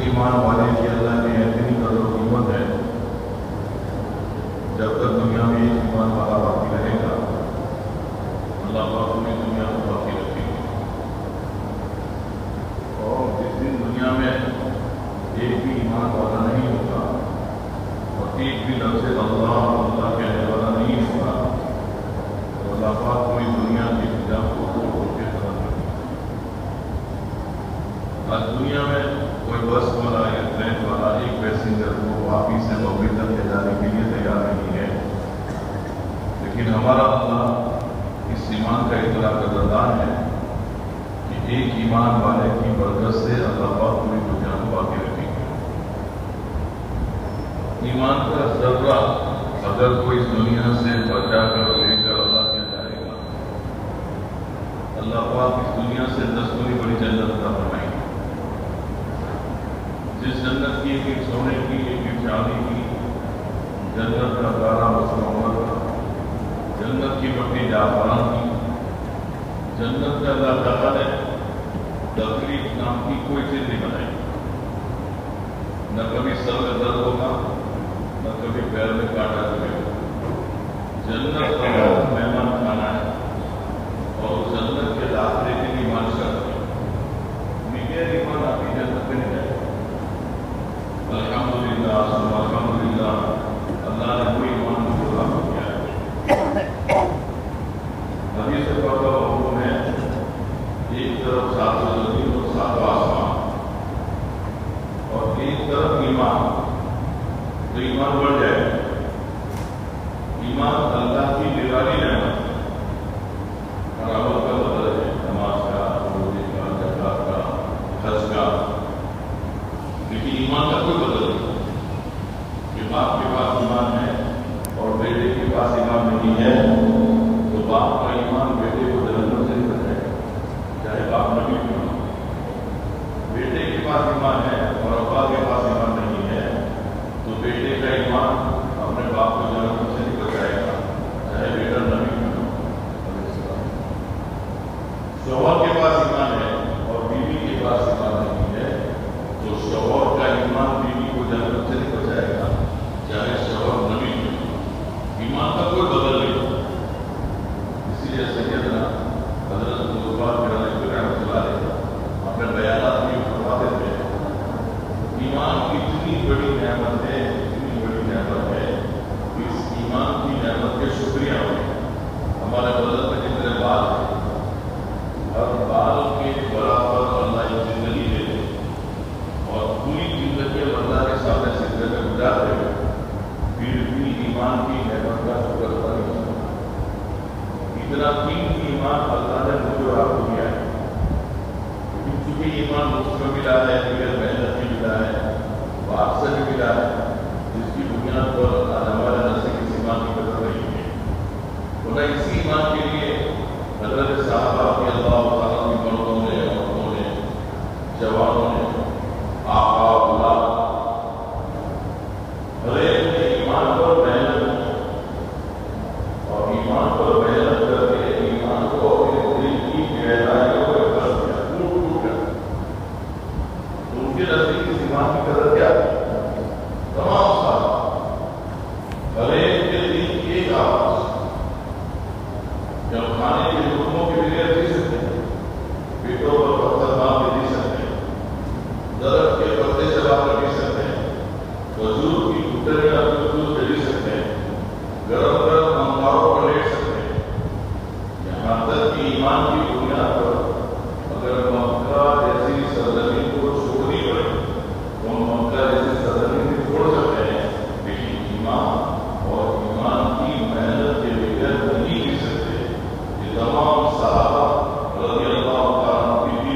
ایمان والے کی اللہ نے اتنی قدر و قیمت ہے، جب تک دنیا میں ایک ایمان والا باقی رہے گا اللہ پاک پوری دنیا کو باقی رکھے گا، اور جس دن دنیا میں ایک بھی ایمان والا نہیں ہوگا اور ایک بھی لفظ اللہ کہنے والا نہیں ہوگا تو اللہ پاک پوری دنیا کی فضا کو توڑ کے ختم کر دے گا۔ آج دنیا میں کوئی بس والا یا ٹرین والا ایک پیسنجر کو واپس سے ممبئی تک لے جانے کے لیے تیار نہیں ہے، لیکن ہمارا اللہ اس ایمان کا اطلاع قدردان ہے کہ ایک ایمان والے کی برکت سے اللہ پاک پوری دنیا کو باقی رکھے گا۔ ایمان کا ذرہ اگر کوئی اس دنیا سے بچا کر لے کر اللہ کیا جائے گا، اللہ پاک اس دنیا سے 10 گنی بڑی جنت عطا فرمائے گا۔ جس جنت کی ایک سونے کی ایک چاندی کی، جنت کا گارا مسلمان کا، جنت کی مٹی جعفران کی، جنت کا اللہ تعالیٰ نے تکلیف نام کی کوئی چیز نہیں بنائی، نہ کبھی سر میں درد ہوگا نہ کبھی پیر میں کانٹا لگے گا۔ جنت کا مہمان کھانا ہے اور جنت کے داخلے کے لیے ایمان شرط ہے، بغیر ایمان آپ کی جنت میں نہیں جائے گا۔ الحمدللہ الحمدللہ اللہ نے کوئی ایمان کو پورا کیا ہے۔ حدیث سے پڑھا حکم ہے ایک طرف 7 زمین اور 7 آسمان اور ایک طرف ایمان، تو ایمان بڑھ جائے گا۔ ایمان اللہ کی دیواری نعمت ہے، ہر عمل کا بدل ہے، نماز کا، روزے کا، زکات کا، حج کا، لیکن ایمان کا کوئی بدل نہیں کہ باپ کے پاس ایمان ہے اور بیٹے کے پاس ایمان نہیں ہے تو باپ کا ایمان بیٹے کو جہنم سے نکل جائے گا، چاہے باپ نبی کیوں نہ ہو۔ بیٹے کے پاس ایمان ہے اور ابا کے پاس ایمان نہیں ہے تو بیٹے کا ایمان اپنے باپ کو جہنم سے نکل جائے گا، چاہے بیٹا نبی کیوں نہ ہو۔ شوہر کے پاس ایمان ہے اور بیوی کے پاس ایمان نہیں ہے تو شوہر کا ایمان بیوی کو جنت سے نکل جائے گا، چاہے شوہر نبی کیوں نہ ہو۔ ایمان کا کوئی بدل نہیں۔ اسی لیے سیدنا حضرت مصطفیٰ رحمۃ اللہ علیہ اپنے بیانات میں فرماتے تھے ایمان اتنی بڑی نعمت ہے، اتنی بڑی نعمت ہے، اس ایمان کی نعمت کے شکریہ ہوئے۔ ہمارے بدن میں جتنے بال ہیں ہر بال کے برابر اللہ ایک زندگی دے دے اور پوری زندگی اللہ کے سامنے سجدے میں گزار دے پھر بھی ایمان کی نعمت کا شکر ادا نہیں کرتا۔ اتنا قیمتی ایمان اللہ نے مجھے اور آپ کو دیا ہے، چونکہ ایمان مفت میں ملا ہے، بغیر محنت بھی ملا ہے، باپ سے بھی ملا ہے، جس کی بنیاد پر اللہ نے ہمارے نزدیک اس ایمان کی قدر نہیں ہے۔ ورنہ اسی ایمان کے لیے حضرت صحابہ رضی اللہ تعالیٰ کی مردوں نے، عورتوں نے، جوانوں نے، آقا اولاد ہر ایک نے ایمان پر محنت کی اور ایمان پر محنت کر کے ایمان کو اپنے دل کی گہرائیوں میں کر دیا، ٹوٹ کر۔ ان کے نزدیک اس ایمان کی قدر کیا تھی؟ تمام صحابہ ہر ایک کے دل کی ایک آواز، جب کھانے کے لقموں کے بغیر جی سکتے ہیں، پیٹوں پر پتھر باندھ کے جی سکتے ہیں، درخت کے پتے چبا کر جی سکتے ہیں، کھجور کی گٹریاں کھجور سے جی سکتے ہیں، گرم گرم انگاروں پر لیٹ سکتے ہیں، یہاں تک کہ ایمان کی بنیاد پر اگر مکہ جیسی سرزمین کو چھوڑنی پڑے تو ہم مکہ جیسی سرزمین کو چھوڑ سکتے ہیں، لیکن ایمان اور ایمان کی محنت کے بغیر نہیں جی سکتے۔ یہ تمام صحابہ رضی اللہ تعالیٰ عنہ کی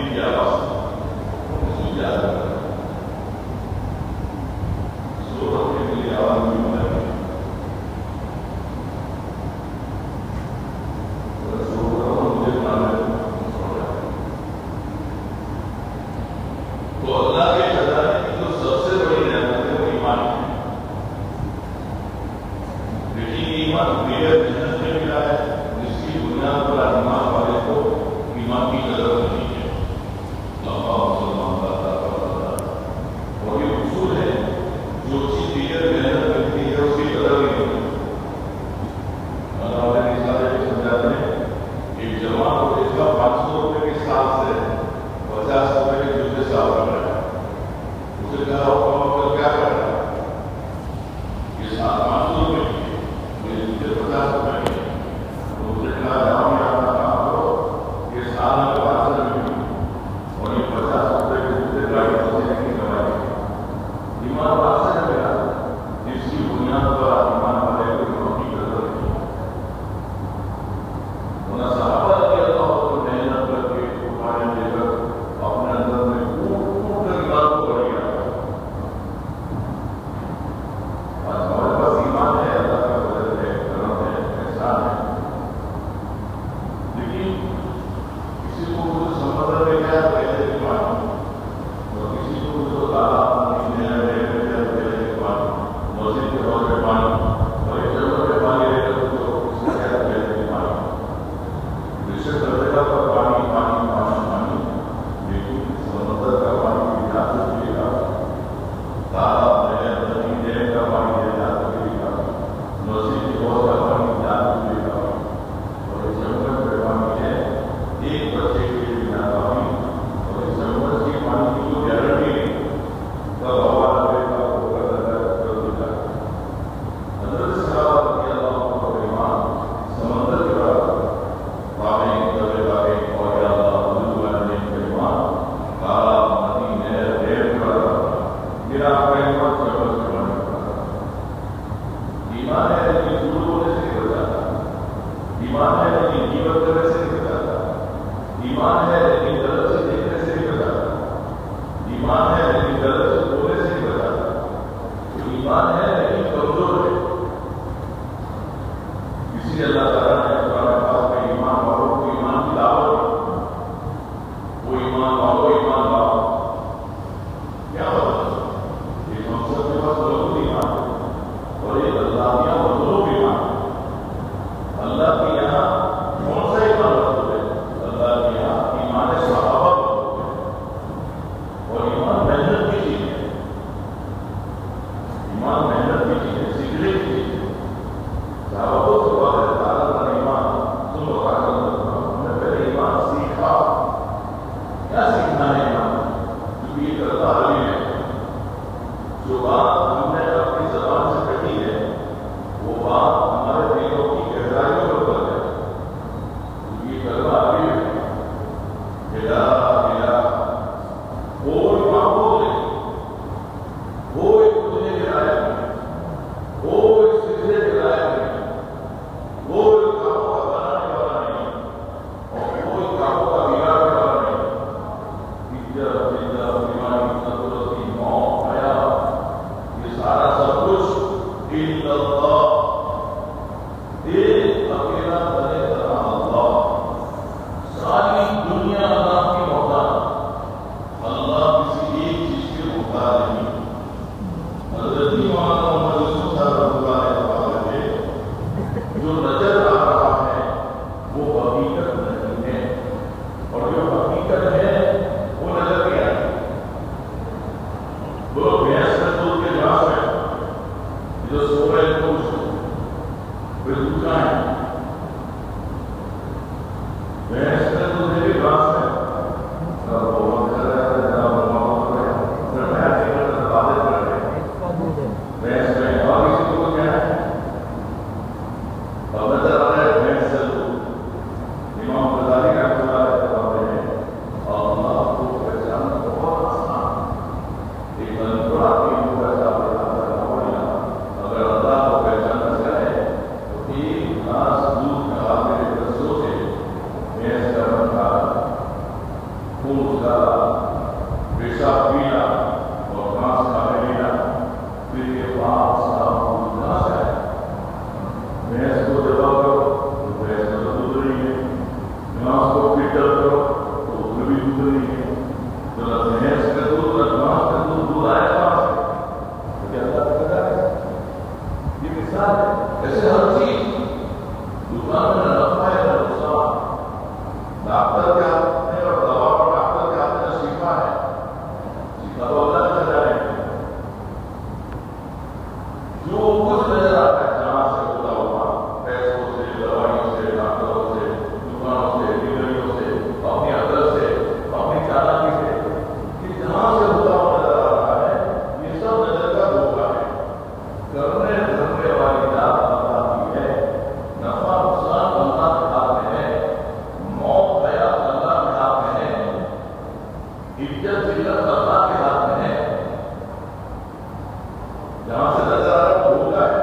جہاں سے نظر آ رہا ہے دھوکا ہے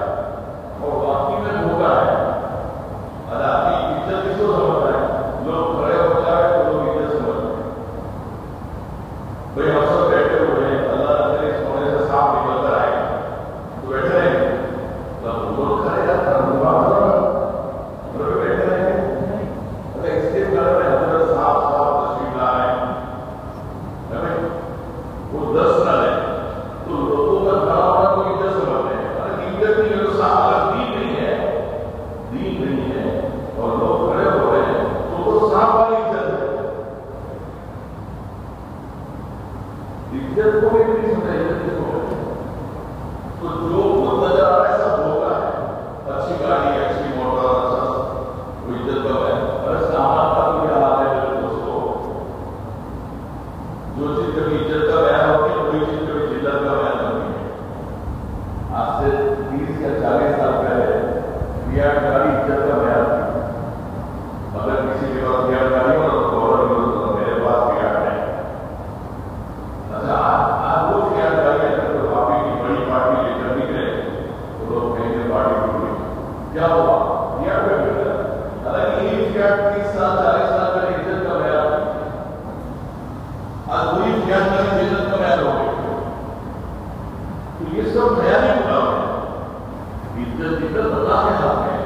اور واقعی میں دھوکا ہے. اب آپ کی عزت کس کو سمجھ رہا ہے؟ لوگ کھڑے ہو جائے تو لوگ عزت سمجھتے ہیں. بھائی ہم سب بیٹھے ہوئے ہیں, اللہ نہ کرے اس کونے سے سانپ نکل کر آئے تو بیٹھے رہیں گے. لوگ کھڑے جاتے ہیں بیٹھے رہیں گے. اگر اس لیے کر رہے ہیں حضرت صاحب تشریف لا رہے ہیں, وہ 10 نہ لیں تو لوگوں کا کھڑا ہونا کو عزت سمجھتے ہیں. اگر عزت نہیں ہے تو صاحب دین نہیں ہے, دین نہیں ہے اور لوگ کھڑے ہو رہے ہیں تو وہ صاحب والی عزت ہے. عزت کو بھی نہیں سمجھا, عزت کس کو ہے؟ تو جو خود نظر آ رہا ہے سب دھوکا ہے. اچھی گاڑی, اچھی موٹر, اچھا وہ عزت کب ہے؟ ارے سامان کا بھی حال ہے میرے دوستوں. جو چیز کبھی عزت کا بیان ہوتی ہے وہی چیز کبھی ذلت کا بیان ہوتی ہے. آج سے 30 یا 40 سال پہلے فیاٹ گاڑی عزت کا بیان تھی. اگر کسی کے پاس فیاٹ گاڑی ہو تو گورنر تو میرے پاس فیاٹ ہے. اچھا آج وہ فیاٹ گاڑی ہے تو پارٹی کی بڑی پارٹی لے کر نکلے تو لوگ کہیں گے پارٹی ٹوٹی. کیا ہوا؟ فیاٹ کا بیٹا. حالانکہ یہ فیاٹ 30 سال 40 سال پہلے عزت کا بیان تھی. آج وہی فیاٹ گاڑی عزت کا بیان ہو گئی. تو یہ سب خیالی مقام ہے. عزت اللہ کے ہاتھ میں,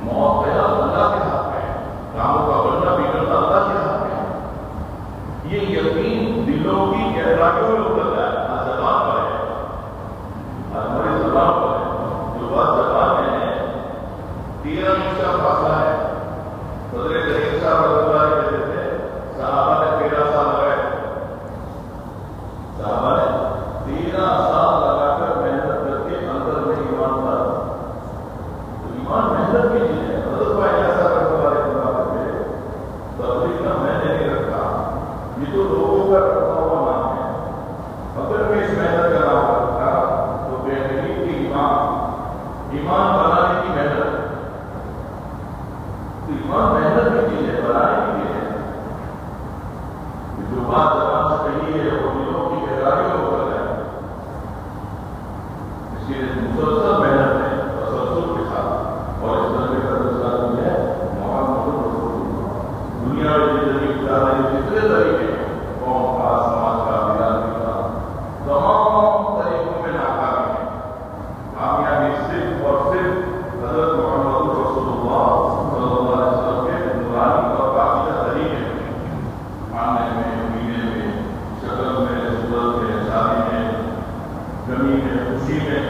موت پیدا اللہ کے ہاتھ میں, کاموں کا بننا بگڑنا اللہ کے ہاتھ میں. یہ یقین دلوں کی گہرائیوں میں اترتا ہے. آج زبان پر ہے, آج ہماری زبان پر ہے. جو بات زبان میں ہے 13 انچ کا فاصلہ ہے. حضرت کریم صاحب رضی اللہ عنہ کہتے تھے صحابہ نے 13 سال لگائے. صحابہ نے 13 سال لگا کر محنت کر کے اندر میں ایمان لا. تو ایمان محنت کی چیز ہے. حضرت بھائی ایسا کرنے والے تفریح کا میں نے نہیں رکھا, یہ تو لوگوں کا رکھا ہوا نام ہے. اگر میں اس محنت کا نام رکھا تو بہترین کی ایمان بنانے کی محنت. تو ایمان محنت کی چیز ہے, بنانے کی چیز ہے. جو بات زبان سے کہی ہے وہ دلوں کی گہرائیوں میں اتر جائے. اس لیے مسلسل محنت ہے تسلسل کے ساتھ. اور اس طرح کا دوسرا ہے محمد رسول اللہ. دنیا میں زندگی گزارنے کے جتنے طریقے ہیں, قوم کا, سماج کا, برادری کا, تمام طریقوں میں ناکامی ہے. کامیابی صرف اور صرف حضرت محمد رسول اللہ صلی اللہ علیہ وسلم کے نورانی اور پاکیزہ طریقے میں, کھانے میں, پینے میں, شکل میں, صورت میں, شادی میں, غمی میں, خوشی میں,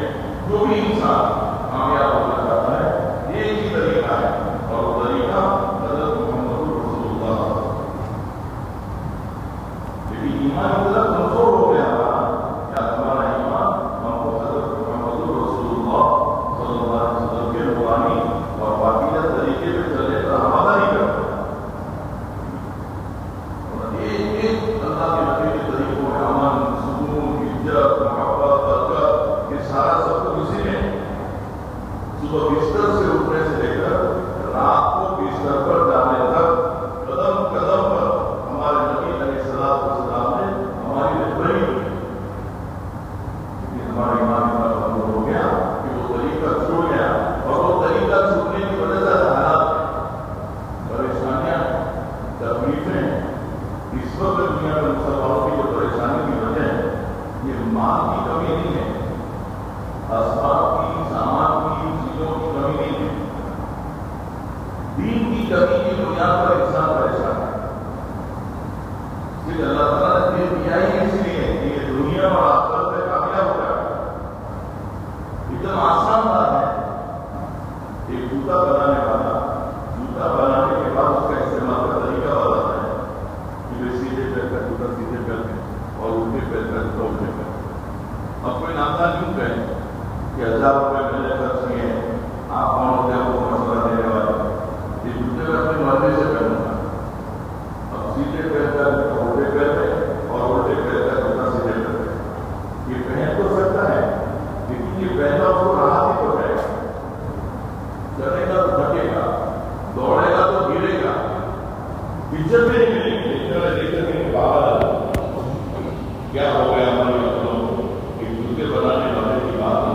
جو بھی انسان کامیاب ہونا چاہتا ہے ایک ہی طریقہ ہے, اور وہ طریقہ حضرت محمد رسول اللہ. لیکن ایمان کی طرف کمزور ہو گیا کیا ہمارا ایمان ہم کو حضرت محمد رسول اللہ صلی اللہ علیہ وسلم کے نورانی اور پاکیزہ طریقے پہ چلنے کا آمادہ نہیں کرتا. ایک اللہ کے نبی کے طریقوں میں امن, سکون, عزت, محبت, برکت, یہ سارا سب کچھ اسی میں. صبح بستر سے اٹھنے سے لے کر رات کو بستر پر جانے تک قدم قدم پر ہمارے نبی علیہ السلام نے ہماری رہبری کی. لیکن ہمارا ایمان اتنا کمزور ہو گیا کہ وہ طریقہ چھوٹ گیا, اور وہ طریقہ چھوٹنے کی وجہ سے حالات, پریشانیاں, تکلیفیں. اس وقت دنیا میں مسلمانوں کی جو پریشانی کی وجہ ہے یہ مال کی کمی نہیں ہے, اسباب کی, سامان کی, چیزوں کی کمی نہیں ہے. دین کی کمی کی بنیاد پر انسان پریشان ہے. صرف اللہ تعالیٰ نے دین دیا ہی اس لیے کہ یہ دنیا اور آخرت میں کامیاب ہو جائے. ایک دم آسان بات ہے. ایک جوتا بنانے والا جوتا بنانے کے بعد اس کا استعمال کا طریقہ بتاتا ہے کہ سیدھے پیر کا جوتا سیدھے پیر میں اور الٹے پیر کا جوتا الٹے پیر. اب کوئی ناکا کیوں کہے کہ 1000 روپئے میں نے خرچ کیے ہیں, آپ کون ہوتے ہیں وہ مشورہ دینے والے. یہ جوتے میں اپنی مرضی سے پہنوں گا. اب سیدھے پیر کا جوتا الٹے پیر میں اور الٹے پیر کا جوتا سیدھے پیر میں, یہ پہن تو سکتا ہے لیکن یہ پہنا اس کو راحت ہی تو ہے. چلے گا تو تھکے گا, دوڑے گا تو گرے گا, عزت نہیں ملے گی. کیا ہو گیا ہماری جوتے بنانے والے کی بات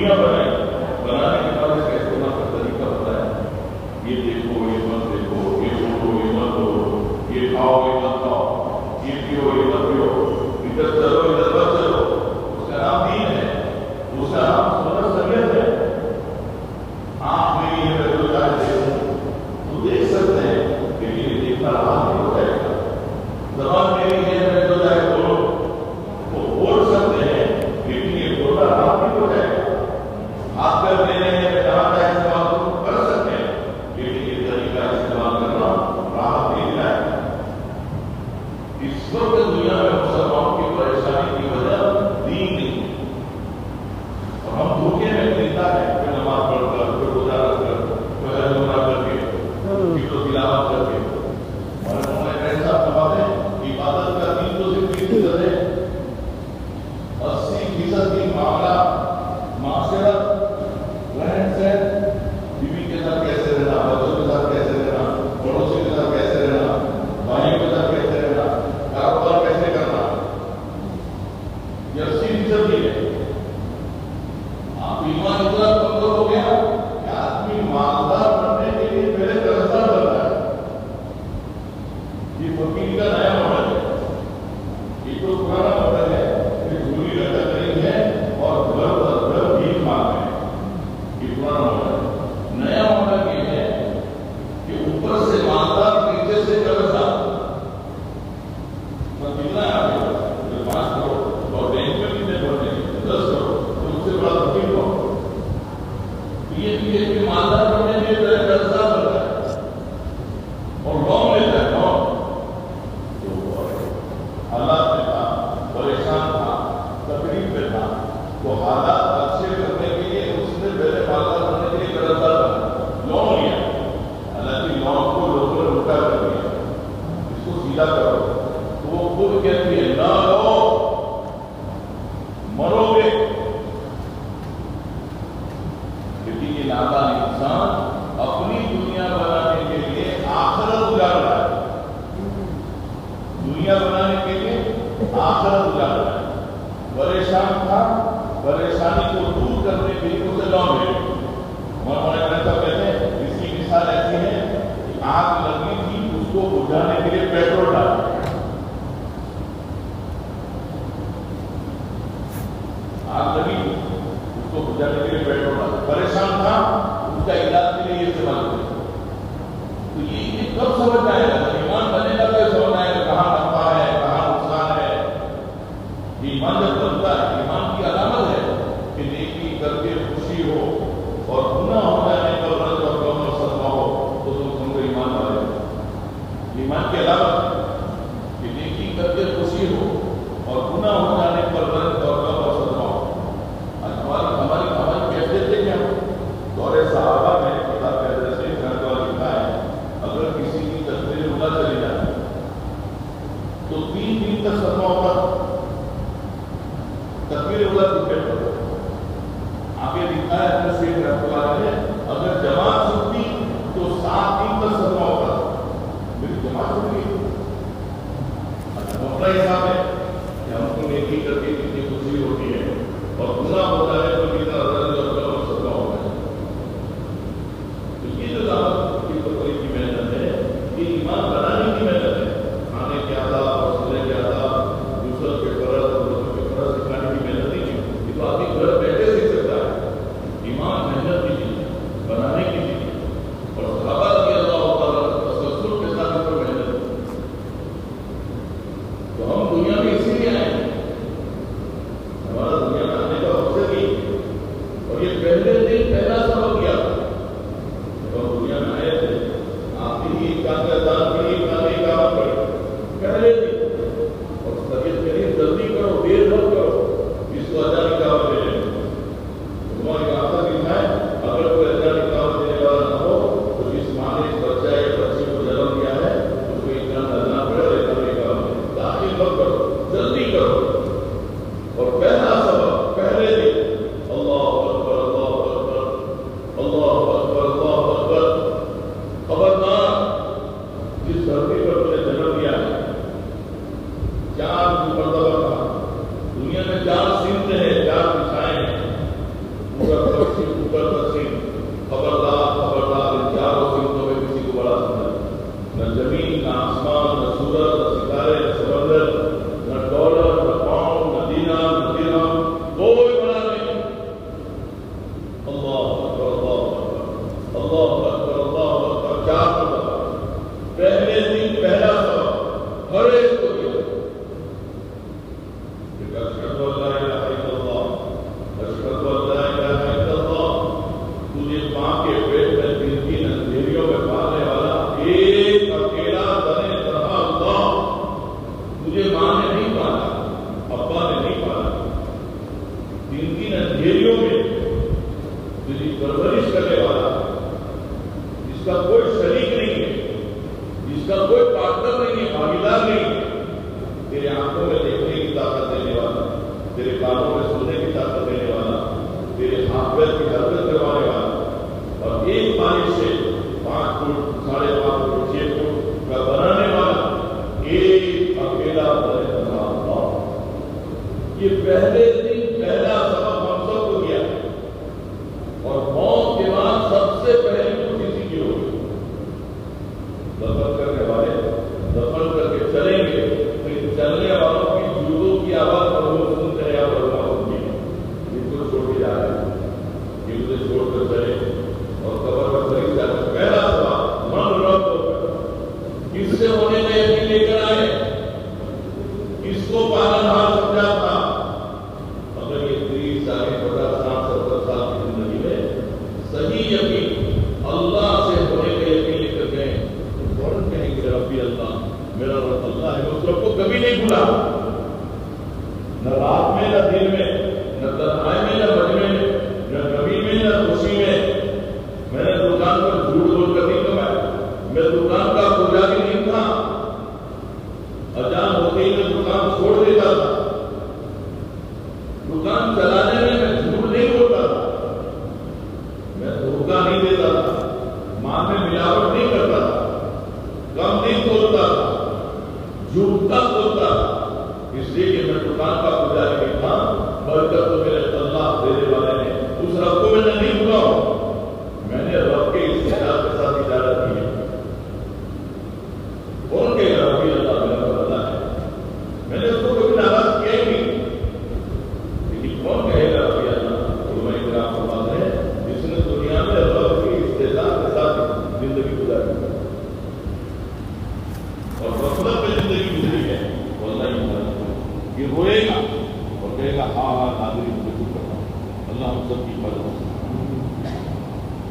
دنیا بنائی، بنانے کے بعد اس کا استعمال کا طریقہ بتایا، یہ دیکھو، یہ مت دیکھو، یہ چھوڑو، یہ مت چھوڑو، یہ کھاؤ، یہ مت کھاؤ، یہ پیو، یہ مت پیو، ادھر چلو، ادھر مت چلو. اس کا نام دین ہے، اس کا نام سنت سنت ہے. آپ میں یہ میں جو چاہے دیکھوں تو دیکھ سکتے ہیں، لیکن یہ دیکھنا رہا نہیں ہو جائے گا. زبان میری ہے، میں جو چاہے بولو وہ بول سکتے ہیں، لیکن یہ بولنا رہا نہیں ہو جائے گا. آپ کر دینے ہیں، میں جہاں چاہے استعمال کر سکتے ہیں، لیکن یہ طریقہ استعمال کرنا راحت نہیں لائے گا. اس وقت دنیا میں مسلمانوں کی پریشانی کی وجہ دین نہیں ہے، اور ہم دھوکے میں زندہ ہے. کوئی نماز پڑھ کر، کوئی روزہ رکھ کر، کوئی حج عمرہ کر کے، کوئی تو تلاوت کر کے. اور ہمارے ایسا فرماتے ہیں عبادت کا دین تو صرف 20% ہے، 80% کی معاملہ معاشرت، رہن سہن، بیوی کے ساتھ کیسے رہنا، بچوں کے ساتھ کیسے رہنا، پڑوسی کے ساتھ کیسے رہنا، بھائیوں کے ساتھ کیسے رہنا، کاروبار کیسے کرنا، یہ 80% ہی ہے. آپ ایمان اتنا کمزور ہو گیا کہ آدمی مالدار بننے کے لیے پہلے قرضدار بنتا ہے. یہ فقیر کا نیا ماڈل ہے، یہ تو پرانا ماڈل ہے کہ جھولی لٹک رہی ہے اور گھر پر گھر بھیک مانگ رہے ہیں. یہ پرانا ماڈل ہے. نیا ماڈل یہ ہے کہ اوپر سے مالدار، نیچے سے قرضدار. کتنا ہے آپ کے پاس؟ 5 کروڑ، اور بینک میں کتنے بڑھتے ہیں؟ 10 کروڑ. تو اس سے بڑا فقیر کون؟ یہ مالدار بننے کے لیے قرضدار بنتا ہے اور لون لیتا ہے. لون حالات میں تھا، پریشان تھا، تکلیف میں تھا، وہ حالات اچھے کرنے کے لیے اس نے پہلے مالدار بننے کے لیے قرضدار بنا، لون لیا. حالانکہ لون کو لوگوں نے الٹا کر دیا، اس کو سیدھا کرو. تو وہ خود کہتی ہے نہ لو، مرو گے. لیکن یہ نادان انسان اپنی دنیا بنانے کے لیے آخرت اجاڑ رہا ہے. دنیا بنانے کے لیے آخرت اجاڑ رہا ہے. پریشان تھا، پریشانی کو دور کرنے کے لیے اسے لون لے. مولانا صاحب کہتے ہیں اس کی مثال ایسی ہے کہ آگ لگی تھی، اس کو بجھانے کے لیے پیٹرول ڈالا. آگ لگی اس کو بجھانے کے لیے پیٹرول ڈالا. پریشان تھا، اس کا علاج کے لیے یہ استعمال کرے. تو یہ کب سمجھ آئے گا؟ ایمان بنے گا تو سمجھ آئے گا کہاں نفع ہے، کہاں نقصان ہے. ایمان جب بنتا ہے، ایمان کی علامت ہے کہ نیکی کر کے خوشی ہو اور گناہ ہو جانے پر رنج اور غم اور صدمہ ہو تو تم سمجھو ایمان والے ہو. ایمان کی علامت ہے کہ نیکی کر کے خوشی ہو اور گناہ ہو جانے پر رنج اور غم اور صدمہ ہو. ہماری کیفیت ہے کیا؟ دور صحابہ میں کتاب کے حضرت شیخ رحمۃ اللہ لکھا ہے، اگر کسی کی تقریر ملے، تیری پرورش کرنے والا، جس کا کوئی شریک نہیں ہے، جس کا کوئی پارٹنر نہیں ہے، بھاگیدار نہیں ہے، تیرے آنکھوں میں دیکھنے کی طاقت دینے والا، تیرے کانوں میں سننے کی طاقت دینے والا، تیرے ہاتھ پیر کی حرکت کروانے والا، اور ایک پانی سے 5 فٹ 5.5 فٹ 6 فٹ کا بنانے والا ایک اکیلا اللہ۔ یہ پہلے دن پہلا سبق ہم سب کو دیا، اور موت کے بعد سب سے پہلی کچھ اسی کی ہوگی، دفن کرنے والے دفن کر کے چلیں گے، پھر چلنے والوں کی جوتوں کی آواز پر وہ سنتے ہیں اور ان کو چھوڑ کے جا رہے ہیں، ان کو چھوڑ کر چلے اور قبر پر قریب جاتے۔ پہلا سوال من رب کس سے ہونے میں یقین لے کر آئے، کس کو پالنہار سمجھا تھا؟ اگر یہ 30 40 50 60 70 سال کی زندگی میں صحیح یقین اللہ سے ہونے کا یقین لے کر گئے تو فوراً کہیں گے ربی اللہ، میرا رب اللہ ہے۔ اس رب کو کبھی نہیں بھولا، نہ رات میں نہ دن میں، نہ تنہائی میں نہ مجمع میں، نہ کبھی میں نہ خوشی میں۔ میں نے دکان پر جھوٹ بول کر نہیں کمایا، میں دکان کا پجاری نہیں تھا، اذان ہوتے ہی میں دکان چھوڑ دیتا تھا، دکان چلانے میں جھوٹ نہیں بولتا تھا، میں دھوکہ نہیں دیتا تھا، مال میں ملاوٹ نہیں کرتا تھا، کم نہیں بولتا تھا، جھوٹا بولتا تھا، اس لیے کہ میں دکان کا پجاری نہیں تھا، برکت تو میرے اللہ دینے والے نے، اس رب کو میں نے نہیں بھولا ہوں، میں نے رب کے استعداد کے ساتھ تجارت کی ہے۔ کون کہے گا ربی اللہ میرا رب اللہ ہے؟ میں نے اس کو کبھی ناراض کیا ہی نہیں، لیکن کون کہے گا ربی اللہ؟ علماء کرام فرماتے ہیں جس نے دنیا میں رب کے استعداد کے ساتھ زندگی گزاری اور غفلت میں زندگی گزری ہے، واللہ یہ روئے گا اور کہے گا ہاں ہاں ناظرین مجھے کچھ کرنا، اللہ ہم سب کی حفاظت۔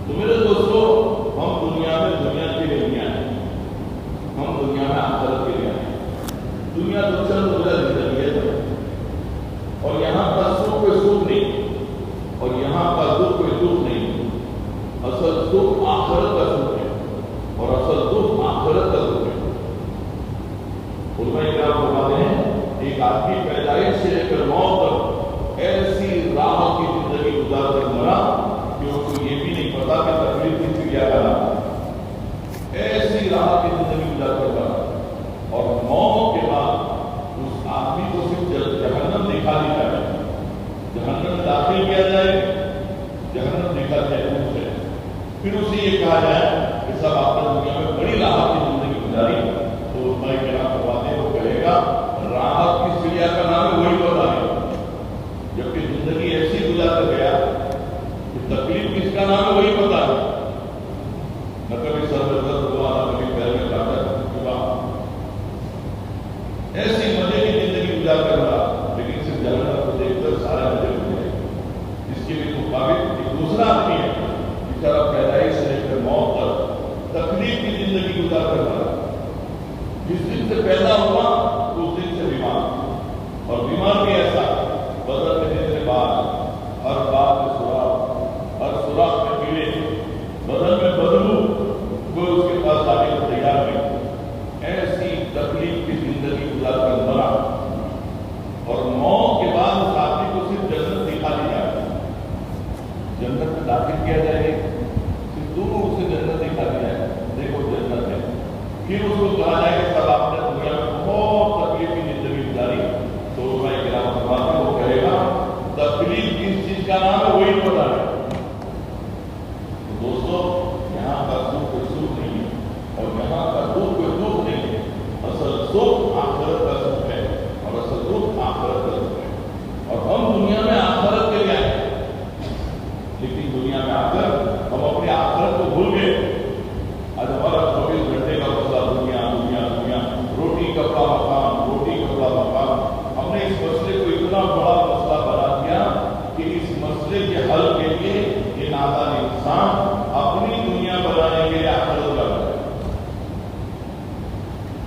تو میرے دوستو، ہم دنیا میں دنیا کے لیے نہیں آئے، ہم دنیا میں آخرت کے لیے آئے۔ دنیا تو چند روزہ زندگی ہے، اور یہاں کا سکھ کوئی سکھ نہیں، اور یہاں کا دکھ کوئی دکھ نہیں، اصل دکھ آخرت کا سکھ ہے، اور اصل دکھ آخرت کا دکھ ہے۔ علماء کرام فرماتے ہیں ایک آدمی پیدائش سے لے کر موت تک ایسی راہ کی زندگی گزار کر مرا کہ اس کو یہ بھی نہیں پتا کہ تکلیف کس کی کیا کرا، ایسی راہ کی زندگی گزار کر مرا، اور موت کے بعد اس آدمی کو صرف جہنم دکھا دی جائے، جہنم داخل کیا جائے، جہنم دکھا جائے اسے، پھر اسے یہ کہا جائے کہ سب آپ نے دنیا میں بڑی راحت کی زندگی گزاری، تو علماء کرام فرماتے ہیں وہ کہے گا راحت کس دنیا کا نام ہے وہی بتا رہے، جبکہ زندگی ایسی گزار کر گیا کہ تکلیف کس کا نام ہے وہی بتا رہے، نہ کبھی سر میں درد ہوا، نہ کبھی پیر میں کاٹا ہوا، ایسی مزے کی زندگی گزار کر رہا، لیکن صرف جہنم کو دیکھ کر سارے مزے ہو گئے۔ اس کے بھی مقابل ایک دوسرا آدمی ہے بیچارہ پیدائش سے لے کر موت تک تکلیف کی زندگی گزار کر رہا، جس دن سے پیدا ہوا اس دن سے بیمار، اور بیمار بھی ایسا بدن میں جتنے بال، ہر بال میں سوراخ، ہر سوراخ میں کیڑے، بدن میں بدبو، کوئی اس کے پاس آنے کو تیار نہیں، ایسی تکلیف کی زندگی گزار کر مرا، اور موت کے بعد اس آدمی کو صرف جنت دکھا دی جائے، جنت میں داخل کیا جائے، صرف دور سے جنت دکھا دی جائے، دیکھو جنت ہے، پھر اس کو کہا جائے کہ سب آپ نے دنیا میں بہت تکلیف کی زندگی گزاری، تو علماء کرام فرماتے ہیں وہ کہے گا تکلیف کس چیز کا نام ہے وہی بتا رہے۔ تو دوستو، یہاں کا سکھ کوئی سکھ نہیں ہے، اور یہاں کا دکھ کوئی دکھ نہیں ہے، اصل سکھ آخرت کا سکھ ہے، اور اصل دکھ آخرت کا دکھ ہے، اور ہم دنیا میں آخرت کے لیے آئے، لیکن دنیا میں آ کر ہم اپنی آخرت کو بھول گئے۔ آج ہمارا 24 گھنٹے کا مسئلہ دنیا دنیا دنیا، روٹی کپڑا مکان، روٹی کپڑا مکان، ہم نے اس مسئلے کو اتنا بڑا مسئلہ بنا دیا کہ اس مسئلے کے حل کے لیے یہ نادان انسان اپنی دنیا بنانے کے لیے آخرت کا بنا ہے۔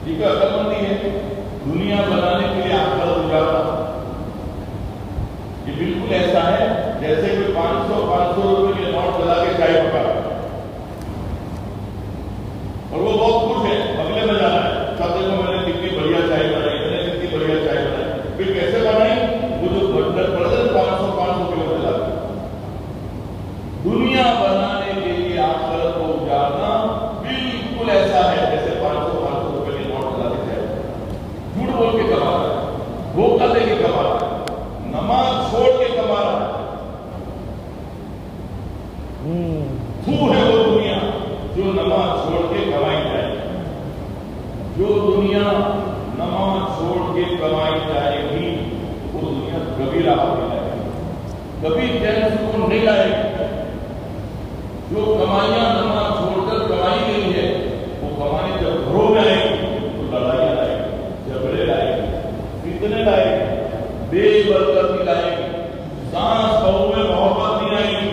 یہ عقل مندی ہے، دنیا بنانے کے لیے آخرت اجاڑنا، یہ بالکل ایسا ہے جیسے کہ 500 روپے کے نوٹ چلا کے چائے پکا اور وہ بہت خوش ہے، اگلے میں جانا ہے، سب دیکھو میں نے کتنی بڑھیا چائے بنائی، میں نے کتنی بڑھیا چائے بنائی، پھر کیسے بنائی؟ وہ جو بٹر پڑ گئے 500 کلو چلا کے دنیا بنانے کے لیے آخرت کو اجارنا بالکل ایسا ہے جیسے 500 روپے کے نوٹ چلا کے چائے جھوٹ بول کے کما رہا ہے، دھوکہ دے کے کما رہا ہے، نماز چھوڑ کے کما رہا ہے۔ ہے وہ دنیا جو نماز چھوڑ کے کمائی جائے گی، جو دنیا نماز چھوڑ کے کمائی جائے گی وہ دنیا کبھی راحت نہیں لائے گی، کبھی چین سکون نہیں لائے گی۔ جو کمائیاں نماز چھوڑ کر کمائی گئی ہے وہ کمائی جب گھروں میں آئے گی تو لڑائیاں لائے گی، جھگڑے لائے گی، فتنے لائے گی، بے برکتی لائے گی، ساس بہو میں محبت نہیں آئے گی،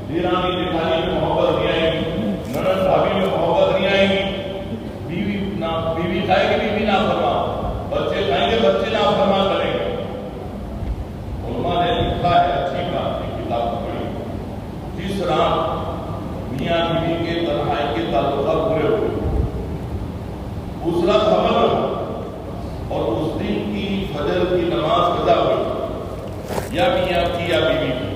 دیرانی جیٹھانی میں محبت نہیں آئے گی، نند بھابھی میں محبت نہیں آئے گی، بیوی کھائے گی بیوی نافرمان، بچے کھائیں گے بچے نافرمان کریں گے۔ علماء نے لکھا ہے اچھی بات کی کتاب پڑھی، جس رات میاں بیوی کے تنہائی کے تعلقات پورے ہوئے اس رات خبر ہو اور اس دن کی فجر کی نماز قضا ہوئی یا میاں کی یا بیوی کی،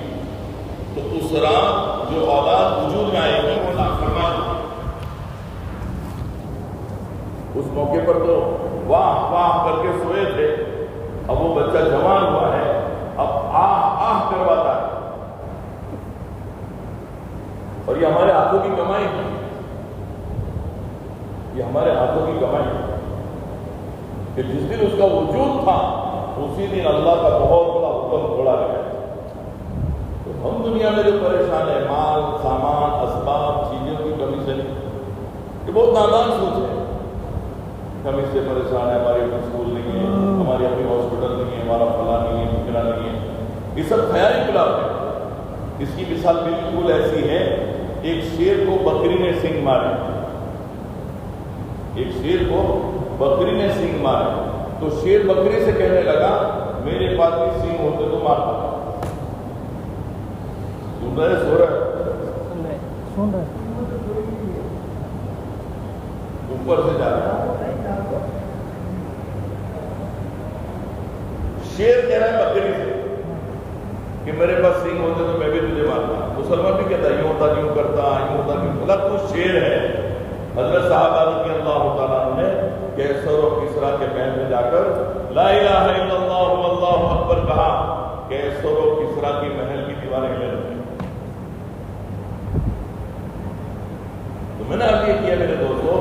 تو اس رات جو اولاد وجود میں آئے گی وہ نافرمان ہوگی۔ اس موقع پر تو واہ واہ کر کے سوئے تھے، اب وہ بچہ جوان ہوا ہے، اب آہ آہ کرواتا ہے، اور یہ ہمارے ہاتھوں کی کمائی ہے، یہ ہمارے ہاتھوں کی کمائی ہے کہ جس دن اس کا وجود تھا اسی دن اللہ کا بہت بڑا حکم توڑا گیا۔ تو ہم دنیا میں جو پریشان ہیں مال سامان اسباب چیزوں کی کمی سے نہیں، یہ بہت نادان سوچ ہے، ہم اس سے پریشان ہیں، ہماری اپنی اسکول نہیں ہے، ہماری اپنی ہاسپٹل نہیں ہے، ہمارا فلاں نہیں ہے، ٹھکنا نہیں ہے، یہ سب خیالی خلاف ہے۔ اس کی مثال بالکل ایسی ہے، ایک شیر کو بکری نے سینگ مارے، ایک شیر کو بکری نے سینگ مارے تو شیر بکری سے کہنے لگا میرے پاس بھی سینگ ہوتے تو مارتا۔ سن رہے سو رہے اوپر سے جا رہا شیر کہہ رہا ہے بکری سے کہ میرے پاس سینگ ہوتے تو میں بھی تجھے مارتا۔ مسلمان بھی کہتا ہے یوں ہوتا یوں کرتا یوں ہوتا یوں، بولا تو شیر ہے۔ حضرت صحابہ رضی اللہ تعالیٰ نے کیسر اور کسرا کے محل میں جا کر لا الہ الا اللہ واللہ اکبر کہا، کیسر اور کسرا کی محل کی دیواریں ہلے رکھی۔ تو میں نے اب یہ کیا میرے دوستوں،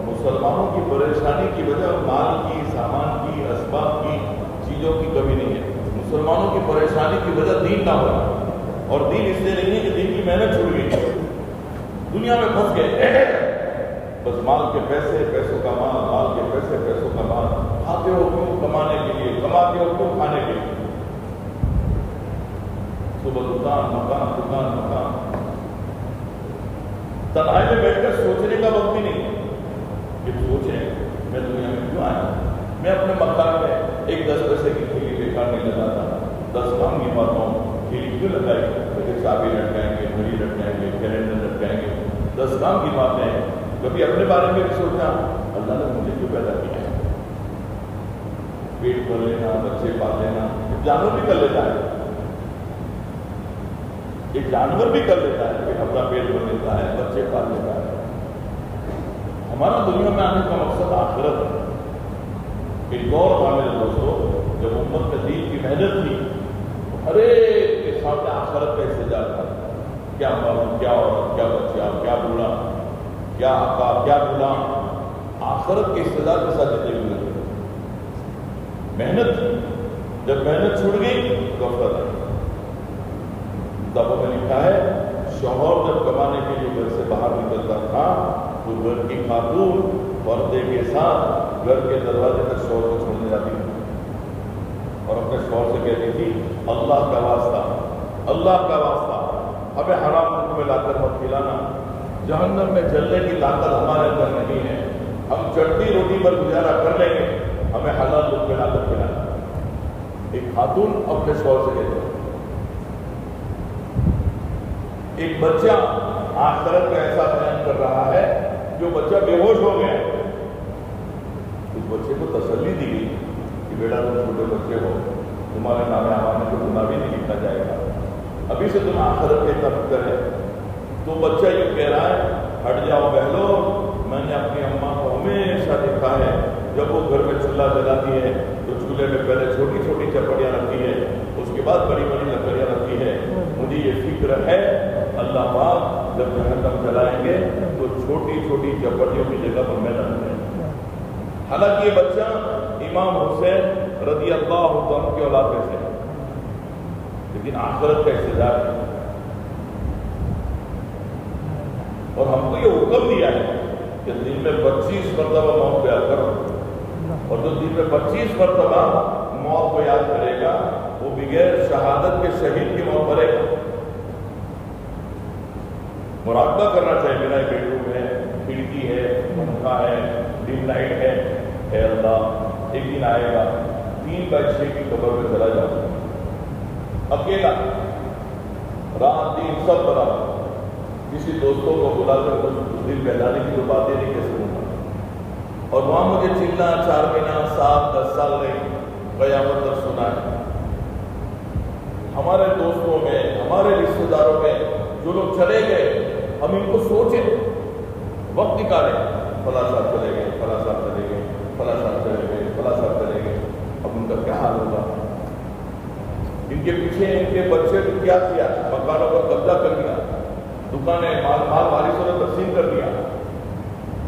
مسلمانوں کی پریشانی کی وجہ مال کی سامان کی اسباب کی چیزوں کی کمی نہیں ہے، مسلمانوں کی پریشانی کی وجہ دین نہ ہونا، اور دین اس لیے نہیں ہے کہ دین کی محنت چھوڑ گئی، دنیا میں پھنس گئے، بس مال کے پیسے پیسوں کا مال، مال کے پیسے پیسوں کا مال، کھاتے ہو کیوں کمانے کے لیے، کماتے ہو کیوں کھانے کے لیے، صبح دکان مکان دکان مکان، تنہائی میں بیٹھ کر سوچنے کا وقت بھی نہیں ہے کہ سوچیں میں دنیا میں کیوں آیا، میں اپنے مکان میں ایک 10 پیسے کی تھیلی بیکار نہیں لگاتا، 10 کام کی باتوں ہوں تھیلی کیوں لگائی، کبھی چابی لٹکائیں گے، گھڑی لٹکائیں گے، کیلنڈر لٹکائیں گے، 10 کام کی باتیں ہیں، کبھی اپنے بارے میں بھی سوچنا اللہ نے مجھے کیوں پیدا کیا ہے، پیٹ بھر لینا، بچے پال لینا، جانور بھی کر لیتا ہے، ایک جانور بھی کر لیتا ہے کہ اپنا پیٹ بھر لیتا ہے، بچے پال لیتا ہے۔ ہمارا دنیا میں آنے کا مقصد آخرت ہے۔ ایک دور تھا میرے دوستوں جب امت میں دین کی محنت تھی، ہر ایک کے سامنے آخرت کا استعداد تھا، کیا معلوم کیا عورت کیا بچہ کیا بوڑھا کیا آقا کیا غلام، آخرت کے استعداد کے ساتھ جتے ہوئے محنت، جب محنت چھوٹ گئی تو غفلت ہے۔ کتابوں میں لکھا ہے شوہر جب کمانے کے لیے گھر سے باہر نکلتا تھا تو گھر کی خاتون پردے کے ساتھ گھر کے دروازے تک شوہر کو چھوڑنے جاتی تھی اور اپنے شوہر سے کہتی تھی اللہ کا واسطہ، اللہ کا واسطہ ہمیں حرام ملک میں لا کر مت کھلانا، جہنم میں جلنے کی طاقت ہمارے اندر نہیں ہے، ہم چٹنی روٹی پر گزارا کر لیں گے، ہمیں حلال ملک میں لا کر کھلانا۔ ایک خاتون اپنے شوہر سے کہتی ہے ایک بچہ آخرت کا ایسا بیان کر رہا ہے جو بچہ بے ہوش ہو گیا، اس بچے کو تسلی دی گئی کہ بیٹا تم چھوٹے بچے ہو، تمہارے نام اعمال میں تو گناہ بھی نہیں لکھا جائے گا، ابھی سے تم آخرت کا اتنا فکر ہے۔ تو بچہ یہ کہہ رہا ہے ہٹ جاؤ بہلو، میں نے اپنی اماں کو ہمیشہ دیکھا ہے جب وہ گھر میں چولہا جلاتی ہے تو چولہے میں پہلے چھوٹی چھوٹی چپڑیاں رکھتی ہے، اس کے بعد بڑی بڑی لکڑیاں رکھتی ہے، مجھے یہ فکر ہے اللہ پاک جب جہنم جلائیں گے تو چھوٹی چھوٹی چپڑیوں کی جگہ پر میں رکھ دیں۔ حالانکہ یہ بچہ امام حسین رضی اللہ عنہ کے اولاد میں سے ہے، لیکن آخرت کا استعداد ہے، اور ہم کو یہ حکم دیا ہے کہ دن میں 25 مرتبہ موت کو یاد کرو، اور جو دن میں 25 مرتبہ موت کو یاد کرے گا وہ بغیر شہادت کے شہید کی موت مرے گا۔ مراقبہ کرنا چاہیے، میرا ایک بیڈ روم ہے، کھڑکی ہے، پنکھا ہے، ڈم لائٹ ہے، اے اللہ ایک دن آئے گا 3/6 کی قبر میں چلا جاؤں اکیلا، رات دن سب برابر، کسی دوستوں کو بلا کر دل بہلانے کی تو باتیں نہیں کیسے ہوگا، اور وہاں مجھے چلنا 4 مہینہ 7 10 سال نہیں، قیامت تک سنا ہے۔ ہمارے دوستوں میں، ہمارے رشتے داروں میں جو لوگ چلے گئے، ہم ان کو سوچیں، وقت نکالیں، فلاں صاحب چلے گئے، فلاں صاحب چلے گئے، فلاں صاحب چلے گئے، فلاں صاحب چلے گئے، اب ان کا کیا حال ہوگا؟ ان کے پیچھے ان کے بچے نے کیا کیا؟ مکانوں پر قبضہ کر دیا، دکانیں مال وارثوں نے تقسیم کر دیا۔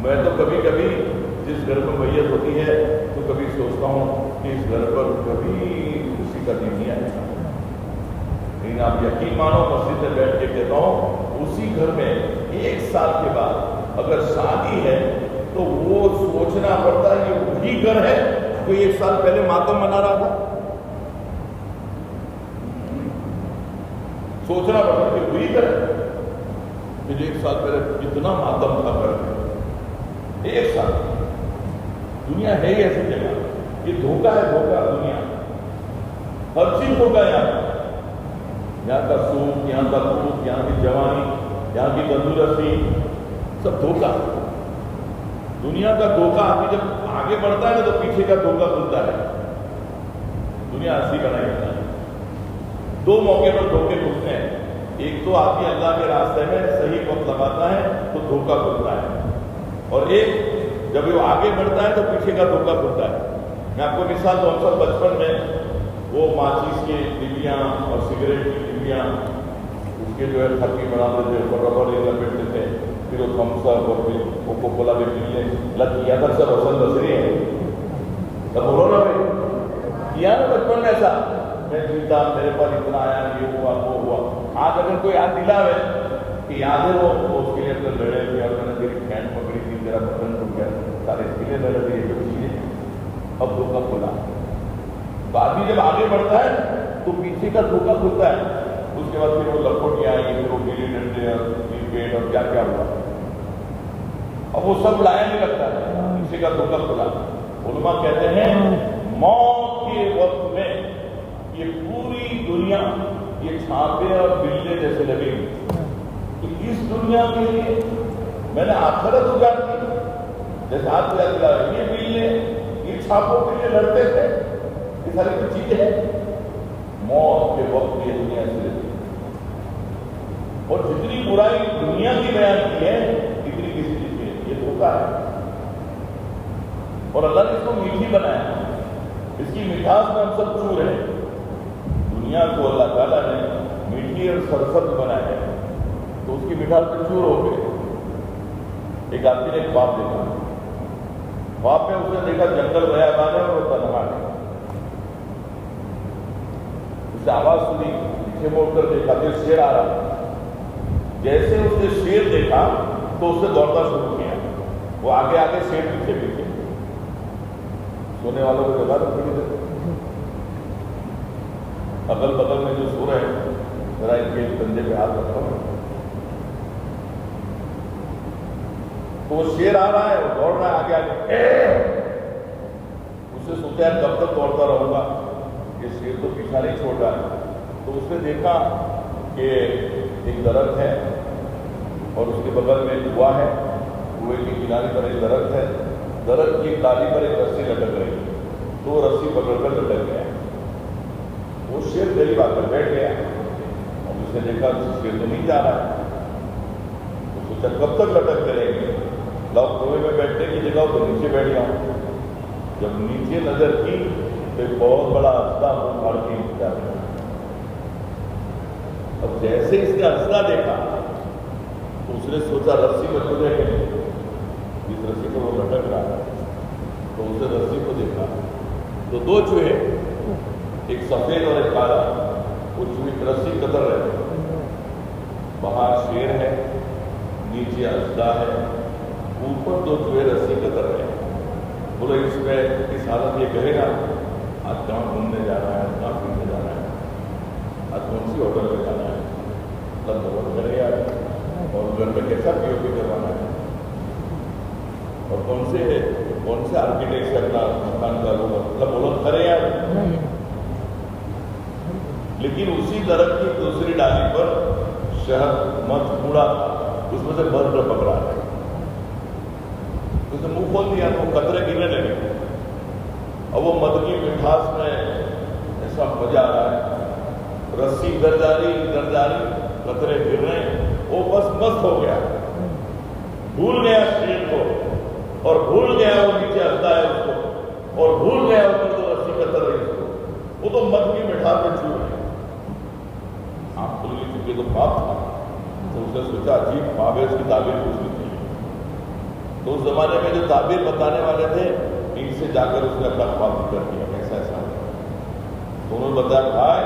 میں تو کبھی کبھی جس گھر میں میت ہوتی ہے تو کبھی سوچتا ہوں کہ اس گھر پر کبھی کسی کا دن نہیں آئے گا، لیکن آپ یقین مانو مسجد میں بیٹھ کے کہتا ہوں اسی گھر میں 1 سال کے بعد اگر شادی ہے تو وہ سوچنا پڑتا ہے کہ وہی گھر ہے کوئی 1 سال پہلے ماتم منا رہا تھا، سوچنا پڑتا ہے کہ وہی گھر ہے کہ جو 1 سال پہلے کتنا ماتم تھا گھر میں۔ 1 سال دنیا ہے ہی ایسی جگہ، یہ دھوکہ ہے، دھوکہ دنیا، ہر چیز دھوکہ یہاں کا سوکھ، یہاں کا دودھ، یہاں کی جوانی، یہاں کی تندرستی، سب دھوکہ۔ دنیا کا دھوکہ آدمی جب آگے بڑھتا ہے نا تو پیچھے کا دھوکہ کھلتا ہے۔ دنیا ایسی بنائی جاتا ہے، 2 موقع پر دھوکے کھلتے ہیں، ایک تو آدمی اللہ کے راستے میں صحیح وقت لگاتا ہے تو دھوکہ کھلتا ہے، اور ایک جب وہ آگے بڑھتا ہے تو پیچھے کا دھوکہ کھلتا ہے۔ میں آپ کو مثال دوں، سب بچپن میں وہ ماچس کی ڈبیاں اور سگریٹ کی ڈبیاں اس کے جو ہے کھٹی بناتے تھے، اوپر ربڑ لپیٹتے تھے، پھر وہ تھمس اپ اور پھر کوکو کولا بھی پینے لگ کیا تھا، سب حسن بصری ہے، تب بولو نا بھائی کیا نا بچپن میں ایسا، میں جیتا میرے پاس اتنا آیا، یہ ہوا وہ ہوا۔ آج اگر کوئی یاد دلاوے کہ یاد ہے وہ اس کے لیے اپنے لڑے تھے اور میں نے تیری پینٹ پکڑی تھی، تیرا بٹن ٹوٹ گیا، سارے اس کے لیے لڑے تھے، یہ جو چیزیں اب دھوکہ کھلا۔ تو آدمی جب آگے بڑھتا ہے تو پیچھے کا دھوکہ کھلتا ہے، اس کے بعد پھر وہ لکھوٹیاں آئی، پھر وہ گلی ڈنڈے اور کرکٹ اور کیا کیا ہوا، اب وہ سب لایا نہیں لگتا ہے، پیچھے کا دھوکہ کھلا۔ علماء کہتے ہیں موت کے وقت میں یہ پوری دنیا یہ چھاپے اور بلے جیسے لگے گی کہ اس دنیا کے لیے میں نے آخرت اجاڑ کی، جیسے ہاتھ پہ دلا یہ بلے یہ چھاپوں کے لیے لڑتے تھے، یہ ساری کچھ چیزیں ہیں، موت کے وقت یہ دنیا سے لیتی ہے، اور جتنی برائی دنیا کی بیان کی ہے اتنی کسی چیز کی ہے، یہ دھوکہ ہے، اور اللہ نے اس کو میٹھی بنایا، اس کی مٹھاس میں ہم سب چور ہیں۔ دنیا کو اللہ تعالیٰ نے میٹھی اور سرسبز بنایا ہے تو اس کی مٹھاس پہ چور ہو گئے۔ ایک آدمی نے ایک خواب دیکھا، خواب میں اس نے دیکھا جنگل بیابان ہے اور وہ تنہا ہے، اس سے آواز سنی، پیچھے موڑ کر دیکھا کہ شیر آ رہا، جیسے اس نے شیر دیکھا تو اس نے دوڑنا شروع کیا، وہ آگے آگے شیر پیچھے پیچھے۔ سونے والوں کو جگہ رکھ دی، اگل بغل میں جو سو رہے ہیں ذرا ان کے کندھے پہ ہاتھ رکھا ہوں، تو وہ شیر آ رہا ہے، وہ دوڑ رہا ہے آگے آگے، اس سے سوچا ہے کب تک دوڑتا رہوں گا، یہ شیر تو پیچھا نہیں چھوڑ رہا ہے۔ تو اس نے دیکھا کہ ایک ایک درخت ہے اور اس کے بغل میں کنواں ہے، کنویں کے کنارے پر ایک درخت ہے، درخت کی ڈالی پر ایک رسی لٹک رہی ہے، تو وہ رسی پکڑ کر لٹک گیا۔ وہ شیر قریب آ کر بیٹھ گیا اور اس نے دیکھا شیر تو نہیں جا رہا ہے، تو سوچا کب تک لٹک کریں گے، لاؤ کنویں میں بیٹھنے کی جگہ تو نیچے بیٹھ جاؤں۔ جب نیچے نظر کی تو ایک بہت بڑا ہنستا منہ پھاڑ کے انتظار کیا۔ اب جیسے اس نے ہنستا دیکھا تو اس نے سوچا رسی کو تو دیکھیں، اس رسی کو وہ لٹک رہا ہے، تو اس نے رسی کو دیکھا تو دو چوہے، ایک سفید اور ایک کالا، وہ چوہے رسی قطر رہے، باہر شیر ہے، نیچے ہنستا ہے، اوپر دو چوہے رسی قطر رہے۔ بولے اس میں اس حالت یہ کہے گا آج کہاں گھومنے جا رہا ہے، کہاں پھرنے جا رہا ہے، آج کون سی ہوٹل میں جانا ہے، مطلب بہت کرے گا، اور گھر میں کیسا پی او پی کروانا ہے، اور کون سے آرکیٹیکٹ سے اپنا مکان کا وہ مطلب بولو کرے یار۔ لیکن اسی درخت کی دوسری ڈالی پر شہد مت کوڑا تھا، اس میں سے برف پکڑا ہے، اس نے منہ کھول دیا تو قطرے گرنے لگے، اور وہ مد کی مٹھاس میں ایسا مزہ آ رہا ہے، رسی ادھر جا رہی قطرے گر رہے ہیں، وہ بس مست ہو گیا، بھول گیا شیر کو، اور بھول گیا وہ نیچے ہنستا ہے اس کو، اور بھول گیا اوپر تو رسی قطر رہی اس کو، وہ تو مد کی مٹھاس میں چھو رہے۔ آپ کھل لی چکے تو خواب تھا، تو اس نے سوچا عجیب خواب ہے، اس کی تعبیر پوچھنی چاہیے۔ تو اس زمانے میں جو تعبیر بتانے والے تھے ان سے جا کر اس نے اپنا خواب ذکر کیا، کیسا ایسا ہے، تو انہوں نے بتایا بھائی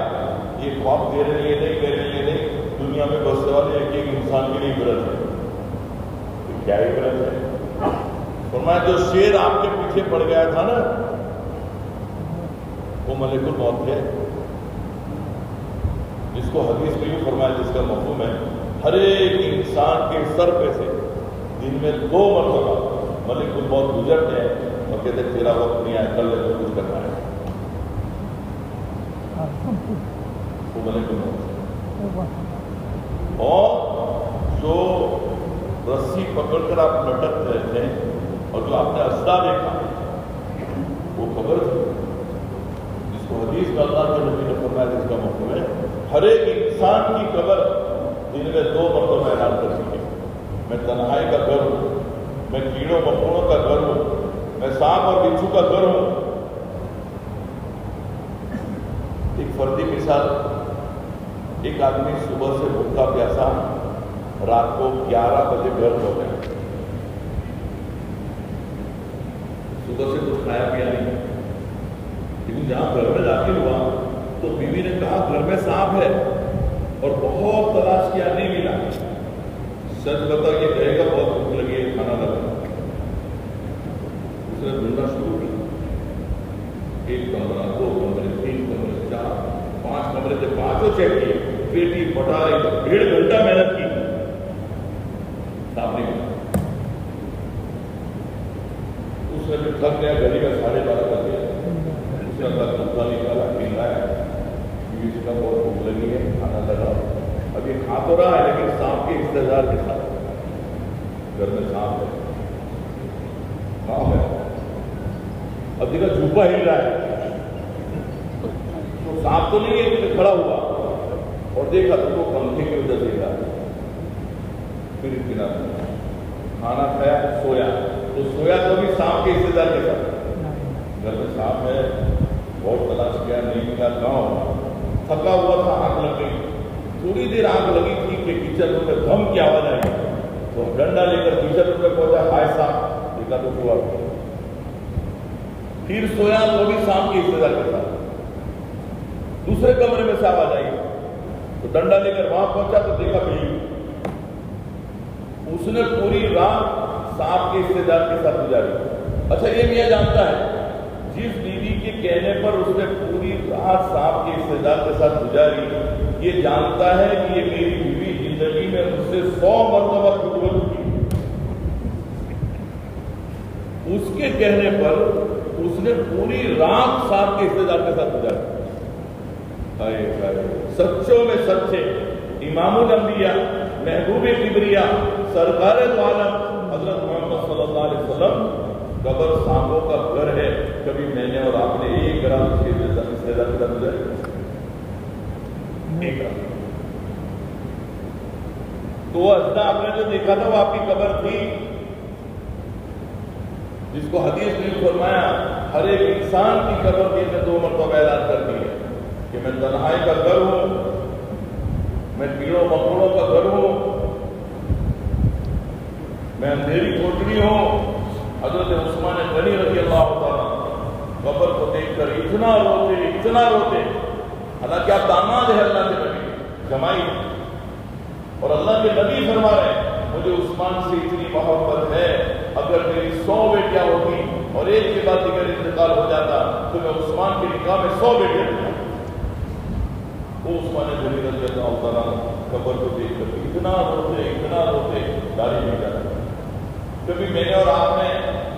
یہ خواب تیرے لیے نہیں، میرے لیے نہیں، دنیا میں بسنے والے ایک انسان کے لیے عبرت ہے۔ کیا عبرت ہے؟ فرمایا جو شیر آپ کے پیچھے پڑ گیا تھا نا وہ ملک الموت ہے، جس کو حدیث میں یوں فرمایا، جس کا مفہوم ہے ہر ایک انسان کے سر پہ سے دن میں 2 مرتبہ ملک الموت گزرتے ہیں اور کہتے ہیں تیرا وقت نہیں آیا، کل لے کچھ کرنا ہے، وہ ملک الموت۔ اور جو رسی پکڑ کر آپ لٹک رہے تھے اور جو آپ نے ہنستا دیکھا وہ قبر تھی، جس کو حدیث میں اللہ کے نبی نے فرمایا، جس کا مفہوم ہے ہر ایک انسان کی قبر دن میں 2 مرتبہ اعلان کرتی ہے، میں تنہائی کا گھر ہوں، میں کیڑوں مکوڑوں کا گھر ہوں، میں سانپ اور بچھو کا گھر ہوں۔ ایک فردی مثال، ایک آدمی صبح سے بھوکا پیاسا رات کو 11 بجے گھر پہنچا، صبح سے کچھ کھایا پیا نہیں، لیکن جہاں گھر میں داخل ہوا تو بیوی نے کہا گھر میں سانپ ہے، اور بہت تلاش کیا نہیں ملا، سچ بتا یہ کہے گا بہت بھوک لگی ہے کھانا لگا، اس نے ڈھونڈنا شروع کیا، 1 کمرہ 2 کمرے 3 کمرے 4 5 کمرے سے 5 چیک کیے، پیٹی پٹائی 1.5 گھنٹہ محنت کی، سامنے اس نے پھر تھک گیا، گھڑی کا 12:30 بج گیا، اس نے اپنا کپڑا نکالا، کھلایا، بیوی سے کہا بہت بھوک لگی ہے کھانا لگا، اب یہ کھا تو رہا ہے لیکن سانپ کے انتظار کے ساتھ، گھر میں سانپ ہے، کہاں ہے، اب دیکھا جھوپا ہل رہا ہے، تو سانپ تو نہیں ہے، کھڑا ہوا اور دیکھا تو وہ پنکھے کی وجہ سے رہا، پھر اطمینان کھانا کھایا، سویا، تو سویا تو بھی سانپ کے انتظار کے ساتھ، گھر میں سانپ ہے، بہت تلاش کیا نہیں ملا، کہاں ہوا، تھکا ہوا تھا، آنکھ لگ گئی، تھوڑی دیر آنکھ لگی تھی کہ کچن روم میں دھم کی آواز آئی، تو ڈنڈا لے کر کچن روم میں پہنچا، ہائے صاحب، دیکھا تو ہوا، پھر سویا تو بھی سانپ کے انتظار کے ساتھ، دوسرے کمرے میں سے آواز آئی، تو ڈنڈا لے کر وہاں پہنچا تو دیکھا بلی، اس نے پوری رات سانپ کے انتظار کے ساتھ گزاری۔ اچھا یہ بھی جانتا ہے جس بیوی کے کہنے پر اس نے پوری رات سانپ کے انتظار کے ساتھ گزاری، یہ جانتا ہے کہ یہ میری بیوی زندگی میں مجھ سے 100 مرتبہ خدمت کی، اس کے کہنے پر اس نے پوری رات سانپ کے انتظار کے ساتھ گزاری۔ سچوں میں سچے امام الانبیاء محبوب کبریا سرکار دو عالم حضرت محمد صلی اللہ علیہ وسلم قبر سانپوں کا گھر ہے. کبھی میں نے اور آپ نے ایک گرام اس کے اندر ایک گرام تو وہ اجزا آپ نے جو دیکھا تھا وہ آپ کی قبر تھی، جس کو حدیث نے فرمایا ہر ایک انسان کی قبر کی میں 2 مرتبہ اعلان کر دی ہے کہ میں تنہائی کا گھر ہوں، میں کیڑوں مکوڑوں کا گھر ہوں، میں اندھیری کوٹڑی ہوں. حضرت عثمان غنی رضی اللہ تعالیٰ قبر کو دیکھ کر اتنا روتے، حالانکہ آپ داماد ہیں اللہ کے نبی جمائی، اور اللہ کے نبی فرما رہے ہیں مجھے عثمان سے اتنی محبت ہے، اگر میری 100 بیٹیاں ہوتی اور ایک کے بعد دیگر انتقال ہو جاتا تو میں عثمان کے نکاح میں 100 بیٹیاں دیتا. وہ عثمان غنی رضی اللہ تعالیٰ قبر کو دیکھ کر اتنا روتے داڑھی نہیں جاتا. کبھی میں نے اور آپ نے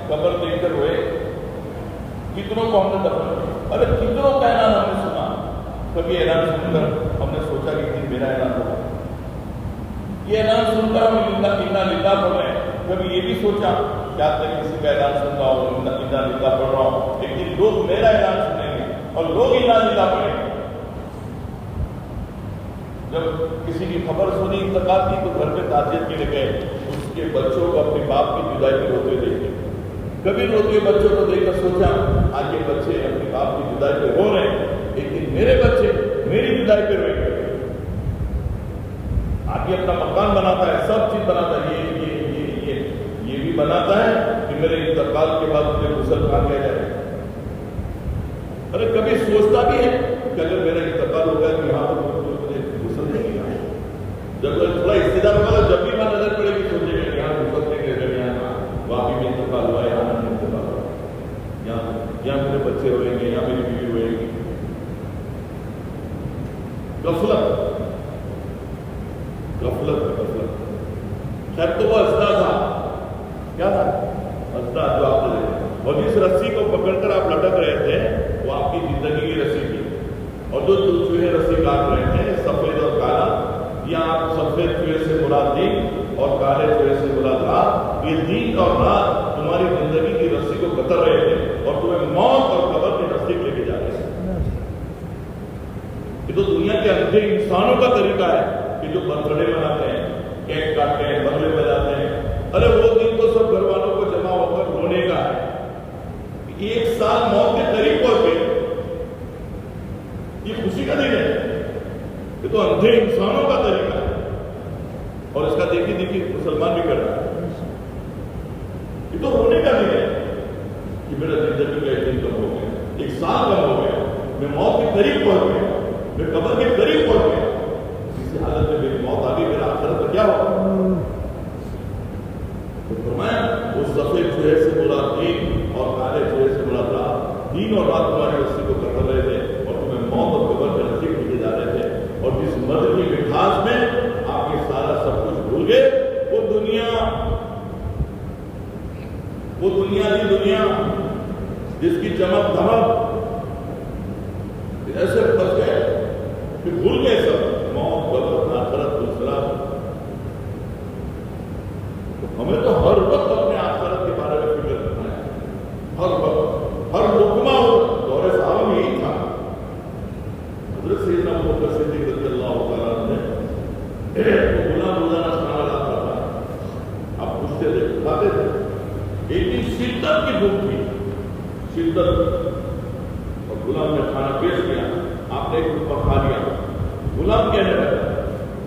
قبر دیکھ کر ہوئے، کتنوں کو ہم نے دفن کیا، ارے کتنوں کا اعلان ہم نے سنا. کبھی اعلان سن کر ہم نے سوچا کہ میرا اعلان ہوگا، یہ اعلان سن کر ہم انا للہ پڑھ رہے ہیں. کبھی یہ بھی سوچا کیا کسی کا اعلان سن رہا ہوں انا للہ پڑھ رہا ہوں، لیکن لوگ میرا اعلان سنیں گے اور لوگ انا للہ پڑھیں گے. جب کسی کی خبر سنی انتقال کی تو گھر پہ تعزیت کے لیے گئے، اس کے بچوں کو اپنے باپ کی جدائی پہ روتے دیکھے. کبھی روتے بچوں کو دیکھ کر سوچا آج یہ بچے اپنے باپ کی جدائی پہ رو رہے ہیں، لیکن میرے بچے میری جدائی پہ روئیں گے. آگے اپنا مکان بناتا ہے، سب چیز بناتا ہے، یہ بھی بناتا ہے کہ میرے انتقال کے بعد مجھے غسل کہاں کیا جائے. ارے کبھی سوچتا بھی ہے کہ اگر میرا انتقال ہو گیا تو یہاں پر مجھے غسل نہیں کیا. جب تھوڑا حصے دار ہوگا جب بھی وہاں نظر پڑے گی سوچے گا یہاں غسل نہیں کرے گا، یہاں واقعی میں انتقال ہوا، یہاں نہیں انتقال ہوا، یہاں میرے بچے ہوئیں گے، یہاں میری بیوی ہوئے گی. غفلت. خیر تو وہ اسدا تھا، کیا تھا اسدا جو آپ نے دیکھا، اور جس رسی کو پکڑ کر آپ لٹک رہے تھے وہ آپ کی زندگی کی رسی تھی. اور جو چوہے رسی کاٹ رہے تھے سفید اور کالا، یا آپ سفید چوہے سے مراد دین اور کالے چوہے سے مراد رات، یہ دین اور رات تمہاری زندگی کی رسی کو کتر رہے تھے اور تمہیں موت اور قبر کے نزدیک لے کے جا رہے تھے. یہ تو دنیا کے اندھے انسانوں کا طریقہ ہے کہ جو برتھڈے مناتے ہیں، کیک کاٹتے ہیں، بنگلے بجاتے ہیں. ارے وہ دن تو سب گھر والوں کو جمع ہو کر رونے کا ہے. 1 سال موت کے قریب پہنچ گئے، یہ خوشی کا دن ہے. یہ تو اندھے انسانوں کا طریقہ ہے اور اس کا دیکھی مسلمان بھی کر رہا ہے. یہ تو رونے کا دن ہے کہ میرا زندگی کا 1 دن کم ہو گیا، 1 سال کم ہو گیا، میں موت کے قریب پہنچ گیا، میں قبر کے قریب پہنچ گیا. اسی حالت میں میری موت آ گئی، میرا آخرت کا کیا ہوگا؟ فرمایا اس سفید چوہے سے مراد دین اور کالے چوہے سے مراد رات. دین اور رات تمہاری رسی کو کر رہے تھے اور تمہیں موت اور قبر کے نزدیک لے کے جا رہے تھے. اور جس مدد کی مٹھاس میں آپ یہ سارا سب کچھ بھول گئے، وہ دنیا جس کی چمک دھمک ایسے پھنس گئے کہ بھول گئے سب موت قبر آخرت دوسرا. ہمیں تو ہر وقت اپنے آخرت کے بارے میں فکر کرنا ہے، ہر وقت، ہر لقمہ. دور صحابہ میں یہی تھا. حضرت سیدنا ابوبکر صدیق رضی اللہ تعالیٰ نے غلام روزانہ کھانا لاتا تھا، آپ پوچھتے تھے، کھاتے تھے. ایک دن شدت کی بھوک تھی، شدت، اور غلام نے کھانا پیش کیا، آپ نے ایک لقمہ کھا لیا. غلام کہنے لگا،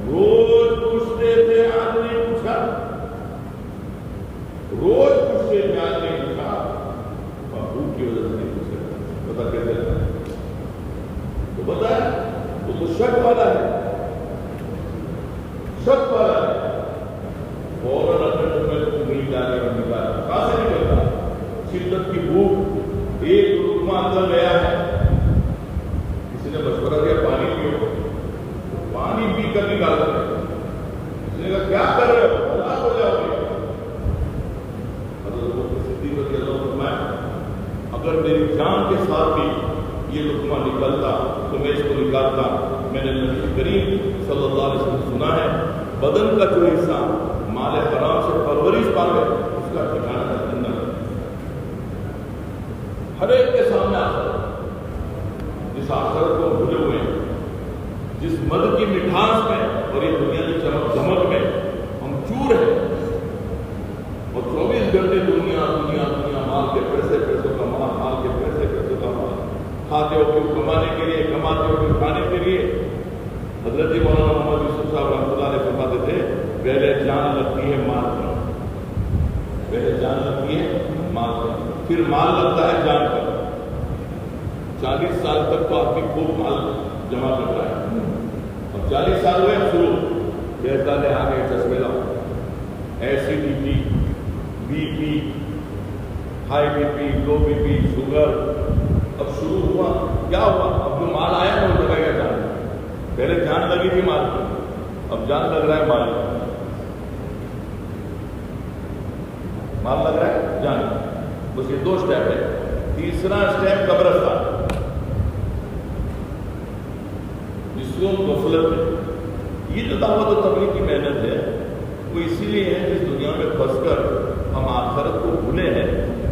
روز پوچھتے تھے آج نہیں پوچھا، روز پوچھتے تھے آج نہیں پوچھا، اور بھوک کی وجہ سے نہیں پوچھتے. پتا کیسے لگا؟ تو پتا ہے وہ تو شک والا ہے، شک والا ہے. فوراً اپنے منہ میں انگلی ڈالے اور نکالا. کہاں سے نکلتا؟ شدت کی بھوک، ایک لقمہ اندر گیا ہے. کسی نے مشورہ دیا پانی پیو، پانی پی کر نکالتے ہیں. کسی نے کہا کیا کر رہے ہو، ہلاک ہو جاؤ گے. حضرت ابوبکر صدیق رضی اللہ عنہ فرمایا، اگر میری جان کے ساتھ بھی یہ لقمہ نکلتا تو میں اس کو نکالتا. میں نے نبی کریم صلی اللہ علیہ وسلم بدن کا جو حصہ مال حرام سے پرورش پاوے اس کا ٹھکانا جنت۔ ہر ایک کے سامنے آخرت، جس آخرت کو بھولے ہوئے ہیں، جس مد کی مٹھاس میں اور یہ دنیا کی چمک دھمک میں ہم چور ہیں، اور 24 گھنٹے دنیا دنیا دنیا، مال کے پیسے پیسوں کا مال، مال کے پیسے پیسوں کا مال، کھاتے ہو کیوں کمانے کے لیے، کماتے ہو کیوں کھانے کے لیے۔ حضرت مولانا محمد یوسف صاحب رحمۃ اللہ علیہ فرماتے تھے پہلے جان لگتی ہے مال پر، پہلے جان لگتی ہے مال پر، پھر مال لگتا ہے جان پر۔ 40 سال تک تو آدمی خوب مال جمع کر رہا ہے، اور 40 سال ہوئے شروع کہتا ہے آگے چشمے لاؤ، acidity, B P, high B P, low B P, sugar. اب شروع ہوا، کیا ہوا؟ اب جو مال آیا نا وہ لگے گا جان، پہلے جان لگی تھی مال کی، اب جان لگ رہا ہے مال، مال لگ رہا ہے جان۔ بس یہ 2 سٹیپ ہے۔ تیسرا سٹیپ قبرستان، جس کو غفلت ہے۔ یہ جو دعوت و تبلیغ کی محنت ہے وہ اسی لیے ہے جس دنیا میں پھنس کر ہم آخرت کو بھولے ہیں،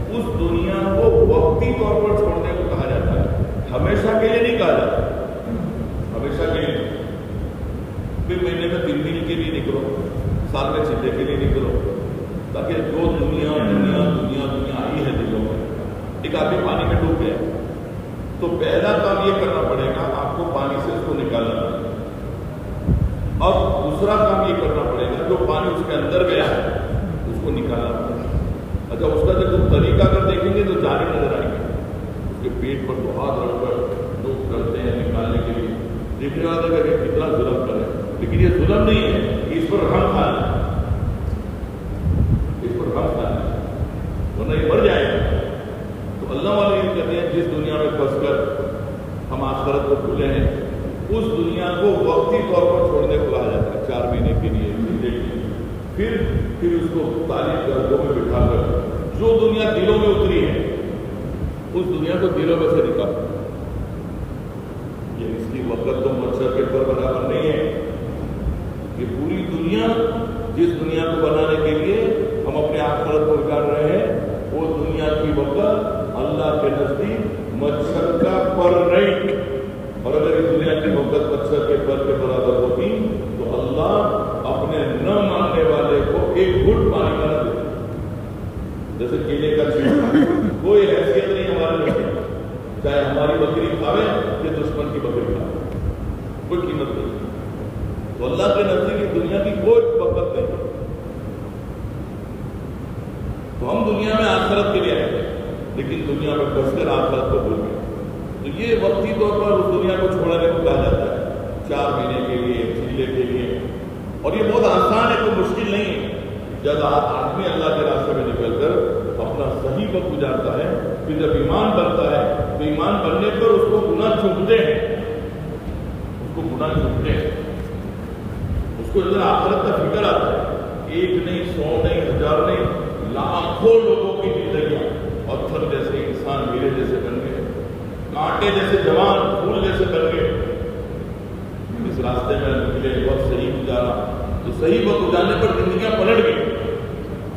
اس دنیا کو وقتی طور پر چھوڑنے کو کہا جاتا ہے، ہمیشہ کے لیے نہیں کہا جاتا، ہمیشہ کے لیے۔ پھر مہینے میں 3 دن کے لیے نکلو، سال میں 6 کے لیے نکلو، تاکہ جو دنیا دنیا دنیا دنیا آئی ہے دلوں میں، ایک آدمی پانی میں ڈوب گیا تو پہلا کام یہ کرنا پڑے گا آپ کو پانی سے اس کو نکالنا پڑے گا۔ اب دوسرا کام یہ کرنا پڑے گا جو پانی اس کے اندر گیا ہے اس کو نکالنا پڑے گا۔ اچھا اس کا جب طریقہ اگر دیکھیں گے تو جاری نظر آئیں گے، اس کے پیٹ پر تو ہاتھ رکھ کر لوگ کرتے ہیں نکالنے کے لیے، دیکھنے والا لگا کہ کتنا ظلم کرے، لیکن یہ ظلم نہیں ہے، اس پر رحم کھانا ہے، اس پر رحم کھانا ہے، ورنہ یہ مر جائے گا۔ تو اللہ والے یہ کہتے ہیں جس دنیا میں پھنس کر ہم آخرت کو بھولے ہیں، اس دنیا کو وقتی طور پر چھوڑنے کو کہا جاتا ہے، 4 مہینے کے لیے، مہینے کے لیے، پھر اس کو تعلیم گھروں میں بٹھا کر جو دنیا دلوں میں اتری ہے اس دنیا کو دلوں میں سے نکالو۔ یہ اس کی وقت تو مچھر کے پر برابر نہیں ہے، یہ پوری دنیا جس دنیا کو بنانے کے لیے ہم اپنے آخرت کو نکال رہے ہیں، وہ دنیا کی وقت اللہ کے نزدیک مچھر کا پر نہیں، اور اگر اس دنیا کی وقت مچھر کے پر کے برابر ہوتی تو اللہ اپنے نہ ماننے والے کو ایک گھٹ پانی کا نہ دیتا، جیسے کیلے کا چھلکا، کوئی حیثیت نہیں ہمارے نزدیک، چاہے ہماری بکری کھاوے یا دشمن کی بکری کھاوے، کوئی قیمت نہیں۔ تو اللہ کے نزدیک دنیا کی کوئی وقت نہیں، تو ہم دنیا میں آخرت کے لیے آئے ہیں لیکن دنیا میں پھنس کر آخرت کو بھول گئے۔ تو یہ وقتی طور پر اس دنیا کو چھوڑنے کو کہا جاتا ہے، 4 مہینے کے لیے، چیلے کے لیے، اور یہ بہت آسان ہے، کوئی مشکل نہیں ہے۔ جب آدمی اللہ کے راستے میں نکل کر اپنا صحیح وقت گزارتا ہے، پھر جب ایمان بنتا ہے تو ایمان بننے پر اس کو گناہ چھوٹتے ہیں، اس کو گناہ چھوٹتے ہیں، اس کو اندر آخرت کا فکر آتا ہے۔ 1 نہیں، 100 نہیں، 1000 نہیں، لاکھوں لوگوں کی زندگیاں پتھر جیسے انسان میرے جیسے بن گئے، کانٹے جیسے جوان پھول جیسے بن گئے۔ اس راستے میں نکلے، وقت صحیح گزارا، تو صحیح وقت گزارنے پر زندگیاں پلٹ گئی۔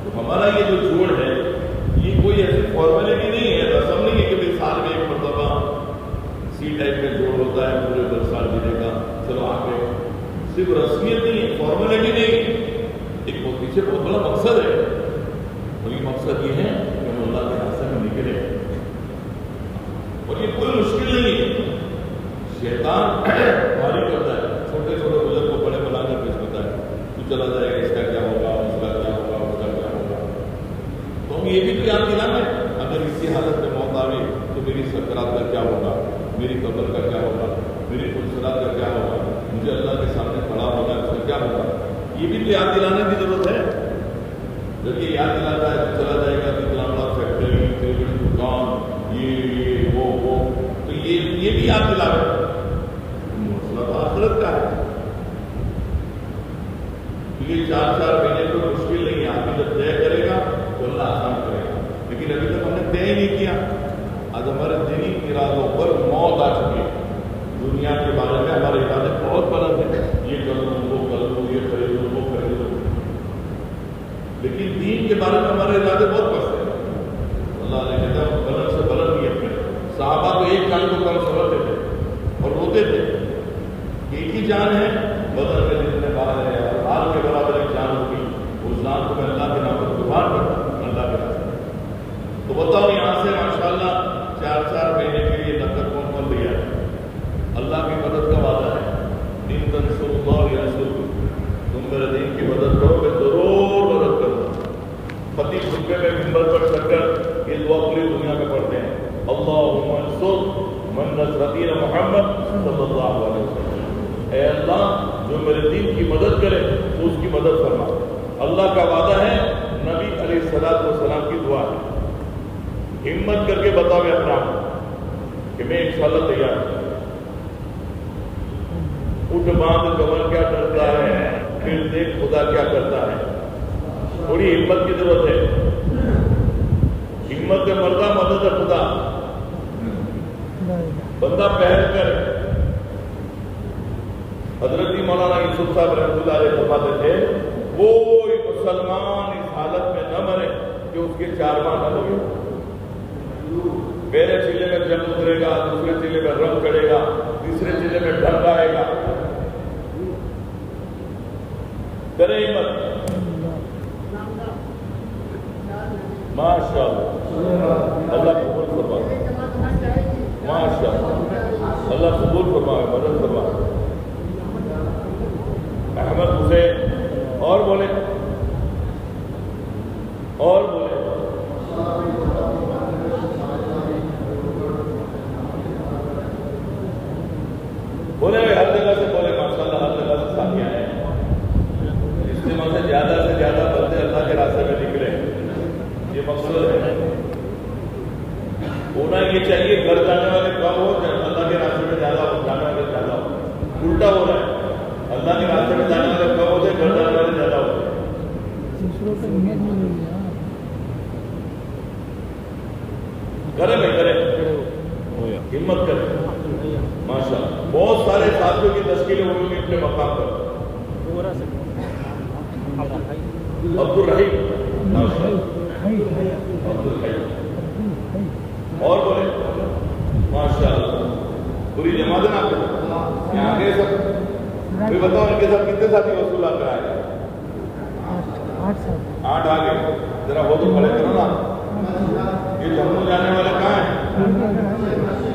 تو ہمارا یہ جو جوڑ ہے یہ کوئی ایسی فارمیلٹی نہیں ہے، رسم نہیں ہے کہ سال میں 1 مرتبہ سی ٹائپ میں جوڑ ہوتا ہے، پورے 10 سال جینے کا، چلو آگے، صرف رسمیت نہیں ہے، فارمیلٹی نہیں ہے، ایک پیچھے بہت بڑا مقصد ہے، اور یہ مقصد یہ ہے کہ ہم اللہ کے راستے میں نکلے، اور یہ کوئی مشکل نہیں ہے۔ شیطان بھاری کرتا ہے، چھوٹے چھوٹے بزرگ کو بڑے بنا کر پیش کرتا ہے، تو چلا جائے گا، اس کا کیا ہوگا، اس کا کیا ہوگا، اس کا کیا ہوگا۔ تو ہم یہ بھی تو یاد دلانا ہے، اگر اسی حالت میں موت آئے تو میری سکرات کا کیا ہوگا، میری قبر کا کیا ہوگا، میری پلسرات کا کیا ہوگا، مجھے اللہ کے سامنے کھڑا ہوگا، اس کا کیا ہوگا، یہ بھی تو یاد دلانے کی ضرورت ہے۔ جب یہ یاد دلاتا ہے تو چلا جائے گا کہ اتنا بڑا فیکٹری، اتنی بڑی دکان، یہ وہ، تو یہ بھی یاد دلاوے، مسئلہ تو آخرت کا ہے۔ یہ 4 مہینے کو مشکل نہیں ہے، آدمی جب طے کرے گا تو اللہ آسان کرے گا، لیکن ابھی تک ہم نے طے ہی نہیں کیا۔ آج ہمارے دینی ارادوں پر موت آ چکی ہے، دنیا کے بارے میں ہمارے ارادے بہت بلند ہیں، یہ کر لوں، وہ کر لوں، یہ خرید لوں، وہ دین کے بارے میں ہمارے ارادے بہت پست ہیں. اللہ نے کہتا ہے بلند سے بلند نہیں اپنے. صحابہ تو ایک جان کو کم سمجھتے تھے اور روتے تھے. ایک ہی جان ہے, بدن میں جتنے باہر ہے, ہار کے برابر ایک جان ہوگی. اس جان کو میں اللہ کے نام پر قربان کرتا ہوں, اللہ کے راستے. تو بتاؤ یہاں سے ماشاءاللہ 4 مہینے کے لیے نقد کون کر دیا ہے. اللہ کی مدد کا وعدہ ہے. دین تنصر اللہ ینصرکم, تم میرے دین کی مدد کرو میں ضرور مدد کروں گا. خطیب خطبے میں منبر پر چڑھ کر یہ دعا پوری دنیا میں پڑھتے ہیں, اللہم انصر من نصر دین محمد صلی اللہ علیہ وسلم. اے اللہ جو میرے دین کی مدد کرے تو اس کی مدد فرما. اللہ کا وعدہ ہے, نبی علیہ السلام کی دعا ہے. ہمت کر کے بتاؤ اپنا کہ میں انشاءاللہ تیار ہوں. اٹھ باندھ گمن کیا ڈرتا ہے, پھر دیکھ خدا کیا کرتا ہے. تھوڑی ہمت کی ضرورت ہے. ہمت مردہ مدد خدا. بندہ پہل کر. حضرت مولانا یوسف صاحب رحمۃ اللہ علیہ فرماتے تھے کوئی مسلمان اس حالت میں نہ مرے کہ اس کے 4 ماہ نہ لگے. پہلے چیلے میں جنگ اترے گا, دوسرے چیلے میں رنگ چڑھے گا, تیسرے چیلے میں ڈھنگ آئے گا. کرے ہمت. ماشاء اللہ, اللہ قبول فرمائے. ماشاء اللہ, اللہ قبول فرمائے, مدد فرمائے. احمد حسین اور بولے, اور بولے. بولے ہر جگہ سے بولے. ماشاءاللہ ہر جگہ سے ساتھی آئے ہیں. اجتماع سے زیادہ بندے اللہ کے راستے میں نکلے. یہ مقصد ہے. ہونا یہ چاہیے گھر جانے والے کم ہو, اللہ کے راستے میں زیادہ ہو, جانے والے زیادہ ہو. الٹا ہو رہا ہے. اللہ کے راستے میں جانے والے کم ہوتے, گھر جانے والے زیادہ ہوتے. کرے بھائی کرے, ہمت کرے. ماشاء اللہ بہت سارے ساتھیوں کی تشکیلیں ہوئی اپنے مقام پر. عبد الرحیم اور بولے. ماشاء اللہ پوری جماعت نا آپ آگے سب. کوئی بتاؤ ان کے ساتھ کتنے ساتھی وصول کر آئے؟ 8 آگے. ذرا ہو تو کھڑے کرو نا. یہ جموں جانے والے کہاں ہیں؟